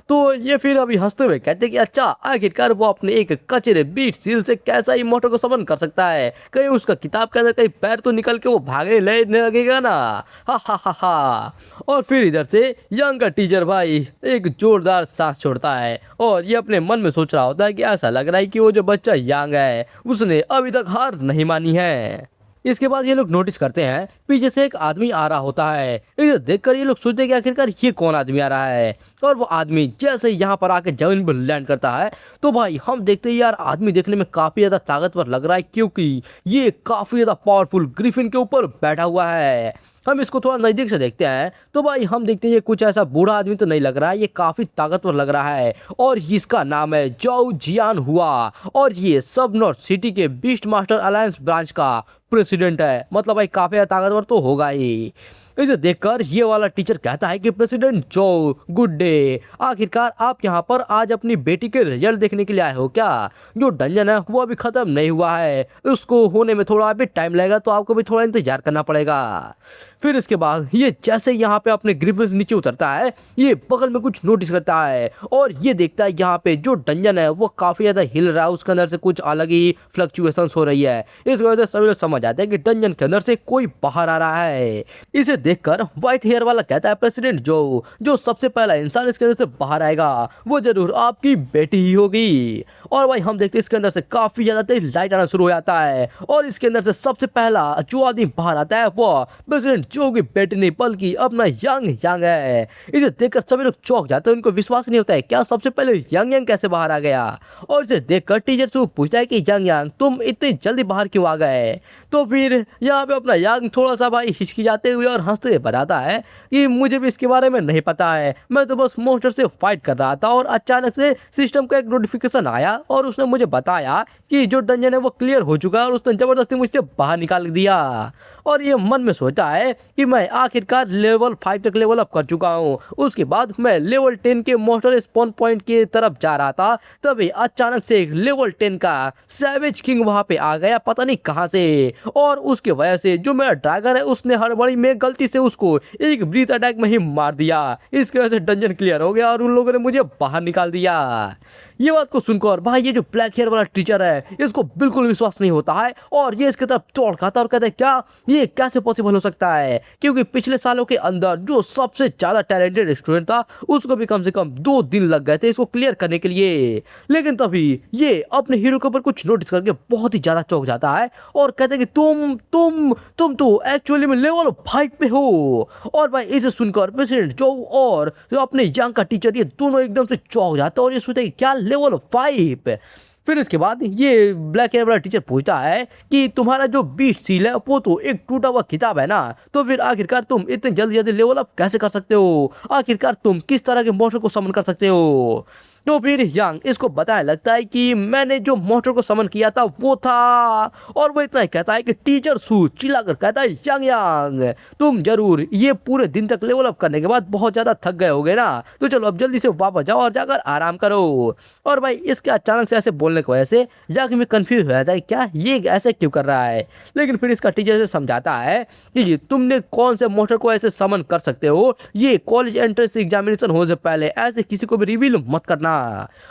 तो ये फिर अभी हंसते हुए कहते कि अच्छा आखिरकार वो अपने एक कचरे बीट सील से कैसा ही मॉन्स्टर को समन कर सकता है, कहीं उसका किताब के अंदर कहीं पैर तो निकल के वो भागने लगेगा ना। हा हा हा हा। और फिर इधर से यंग का टीचर भाई एक जोरदार सांस छोड़ता है और ये अपने मन में सोच रहा होता है कि ऐसा लग रहा है कि वो जो बच्चा यंग है उसने अभी तक हार नहीं मानी है। इसके बाद ये लोग नोटिस करते हैं पीछे से एक आदमी आ रहा होता है। इसे देखकर ये लोग सोचते हैं कि आखिरकार ये कौन आदमी आ रहा है और वो आदमी जैसे यहाँ पर आके जमीन पर लैंड करता है तो भाई हम देखते हैं यार आदमी देखने में काफी ज्यादा ताकतवर लग रहा है क्योंकि ये काफी ज्यादा पावरफुल ग्रिफिन के ऊपर बैठा हुआ है। हम इसको थोड़ा नजदीक से देखते हैं तो भाई हम देखते हैं ये कुछ ऐसा बूढ़ा आदमी तो नहीं लग रहा है, ये काफी ताकतवर लग रहा है और इसका नाम है जाओ जियान हुआ और ये सब नॉर्थ सिटी के बीस्ट मास्टर अलायंस ब्रांच का प्रेसिडेंट है। मतलब भाई काफी ताकतवर तो होगा ही। इसे देखकर ये वाला टीचर कहता है कि प्रेसिडेंट जो गुड डे, आखिरकार आप यहाँ पर आज अपनी बेटी के रिजल्ट देखने के लिए आए हो क्या? जो डंजन है वो अभी खत्म नहीं हुआ है, उसको होने में थोड़ा अभी टाइम लगेगा तो आपको भी थोड़ा इंतजार करना पड़ेगा। फिर इसके बाद ये जैसे यहाँ पे अपने ग्रिफिन से नीचे उतरता है ये बगल में कुछ नोटिस करता है और ये देखता है यहाँ पे जो डंजन है वो काफी ज्यादा हिल रहा है, उसके अंदर से कुछ अलग ही फ्लक्चुएशंस हो रही है। इस वजह से सभी लोग समझ आते हैं कि डंजन के अंदर से कोई बाहर आ रहा है। इसे देखकर व्हाइट हेयर वाला कहता है प्रेसिडेंट जो सबसे पहला इंसान इसके अंदर से बाहर आएगा वो जरूर आपकी बेटी ही होगी। और भाई हम देखते हैं इसके अंदर से काफी ज्यादा तेज लाइट आना शुरू हो जाता है और इसके अंदर से सबसे पहला जो आदमी बाहर आता है वो प्रेसिडेंट जो की बेटी नहीं बल्कि अपना यंग यंग है। इसे देखकर सभी लोग चौंक जाते हैं, उनको विश्वास नहीं होता है क्या सबसे पहले यंग यंग कैसे बाहर आ गया। और इसे देखकर टीचर से पूछता है कि यंग यंग तुम इतनी जल्दी बाहर क्यों आ गए। तो फिर यहाँ पे अपना यंग थोड़ा सा भाई हिचकी जाते हुए और हंसते हुए बताता है कि मुझे भी इसके बारे में नहीं पता है, मैं तो बस मॉन्स्टर से फाइट कर रहा था और अचानक से सिस्टम का एक नोटिफिकेशन आया और उसने मुझे बताया कि जो डंजन है वो क्लियर हो चुका है और उसने जबरदस्ती मुझसे बाहर निकाल दिया। और ये मन में सोचा है कि मैं आखिरकार लेवल 5 तक लेवल अप कर चुका हूँ। उसके बाद मैं लेवल 10 के मॉन्स्टर स्पॉन पॉइंट की तरफ जा रहा था तभी अचानक से एक लेवल 10 का सैवेज किंग वहां पे आ गया पता नहीं कहां से और उसके वजह से जो मेरा ड्रैगन है उसने हड़बड़ी में गलती से उसको एक ब्रीथ अटैक में ही मार दिया। इसके वजह से डंजन क्लियर हो गया और उन लोगों ने मुझे बाहर निकाल दिया। ये बात को सुनकर भाई ये जो ब्लैक हेयर वाला टीचर है इसको बिल्कुल विश्वास नहीं होता है और ये इसके तरफ चौड़ खाता और कहता है क्या ये कैसे पॉसिबल हो सकता है क्योंकि पिछले सालों के अंदर जो सबसे ज्यादा टैलेंटेड स्टूडेंट था उसको भी कम से कम 2 दिन लग गए थे इसको क्लियर करने के लिए। लेकिन तभी ये अपने हीरो के ऊपर कुछ नोटिस करके बहुत ही ज्यादा चौंक जाता है और कहते हैं कि तुम तो एक्चुअली में लेवल 5 पे हो। और भाई इसे सुनकर प्रेसिडेंट जो और अपने यंग का टीचर ये दोनों एकदम से चौंक जाते हैं और ये सोचते हैं क्या लेवल 5। फिर इसके बाद ये ब्लैक हेयर वाला टीचर पूछता है कि तुम्हारा जो बीस्ट सील है वो तो एक टूटा हुआ किताब है ना, तो फिर आखिरकार तुम इतने जल्दी जल्दी लेवल अप कैसे कर सकते हो, आखिरकार तुम किस तरह के मॉन्स्टर को समन कर सकते हो। तो फिर यंग इसको बताने लगता है कि मैंने जो मोस्टर को समन किया था वो था, और वो इतना ही कहता है कि टीचर सू चिल्लाकर कहता है यंग यंग तुम जरूर ये पूरे दिन तक लेवल अप करने के बाद बहुत ज्यादा थक गए होगे ना, तो चलो अब जल्दी से वापस जाओ और जाकर आराम करो। और भाई इसके अचानक से ऐसे बोलने की वजह से यंग में कंफ्यूज हो जाता है क्या ये ऐसे क्यों कर रहा है, लेकिन फिर इसका टीचर से समझाता है कि तुमने कौन से मोस्टर को ऐसे समन कर सकते हो, ये कॉलेज एंट्रेंस एग्जामिनेशन होने से पहले ऐसे किसी को भी रिवील मत करना।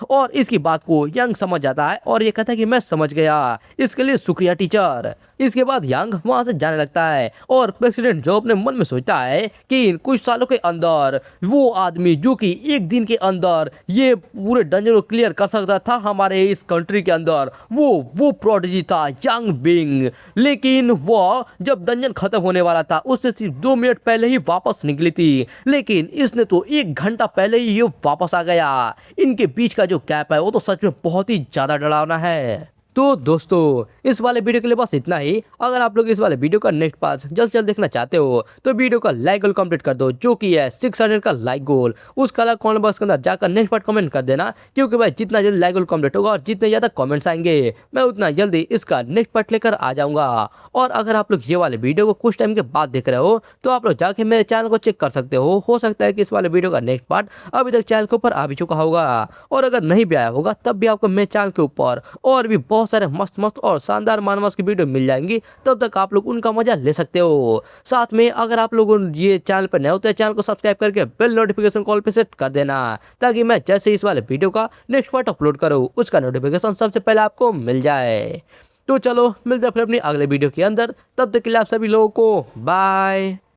और इसकी बात को यंग समझ जाता है और ये कहता है कि मैं समझ गया, इसके लिए शुक्रिया टीचर। इसके बाद यंग वहां से जाने लगता है और प्रेसिडेंट जो अपने मन में सोचता है कि इन कुछ सालों के अंदर वो आदमी जो कि एक दिन के अंदर ये पूरे डंजन को क्लियर कर सकता था हमारे इस कंट्री के अंदर, वो प्रोडिजी था यंग बिंग। लेकिन वो जब डंजन खत्म होने वाला था उससे सिर्फ 2 मिनट पहले ही वापस निकली थी, लेकिन इसने तो 1 घंटा पहले ही ये वापस आ गया। इनके बीच का जो गैप है वो तो सच में बहुत ही ज्यादा डरावना है। तो दोस्तों इस वाले वीडियो के लिए बस इतना ही। अगर आप लोग इस वाले वीडियो का नेक्स्ट पार्ट जल्द से जल्द देखना चाहते हो तो वीडियो का लाइक गोल कंप्लीट कर दो, जो कि है 600 का लाइक गोल। उसका अलग कमेंट बॉक्स के अंदर जाकर नेक्स्ट पार्ट कमेंट कर देना, क्योंकि भाई जितना जल्दी लाइक गोल कंप्लीट होगा और जितने ज़्यादा कमेंट्स आएंगे मैं उतना जल्दी इसका नेक्स्ट पार्ट लेकर आ जाऊँगा। और अगर आप लोग ये वाले वीडियो को कुछ टाइम के बाद देख रहे हो तो आप लोग जाके मेरे चैनल को चेक कर सकते हो सकता है कि इस वाले वीडियो का नेक्स्ट पार्ट अभी तक चैनल के ऊपर आ भी चुका होगा, और अगर नहीं भी आया होगा तब भी आपको मेरे चैनल के ऊपर और भी बहुत सारे मस्त मस्त और शानदार मानवास की वीडियो मिल जाएंगी, तब तक आप लोग उनका मजा ले सकते हो। साथ में अगर आप लोग ये चैनल पर नए होते हैं चैनल को सब्सक्राइब करके बेल नोटिफिकेशन कॉल पे सेट कर देना, ताकि मैं जैसे इस वाले वीडियो का नेक्स्ट पार्ट अपलोड करूँ उसका नोटिफिकेशन सबसे पहले आपको मिल जाए। तो चलो मिलते हैं फिर अपनी अगले वीडियो के अंदर, तब तक के लिए आप सभी लोगों को बाय।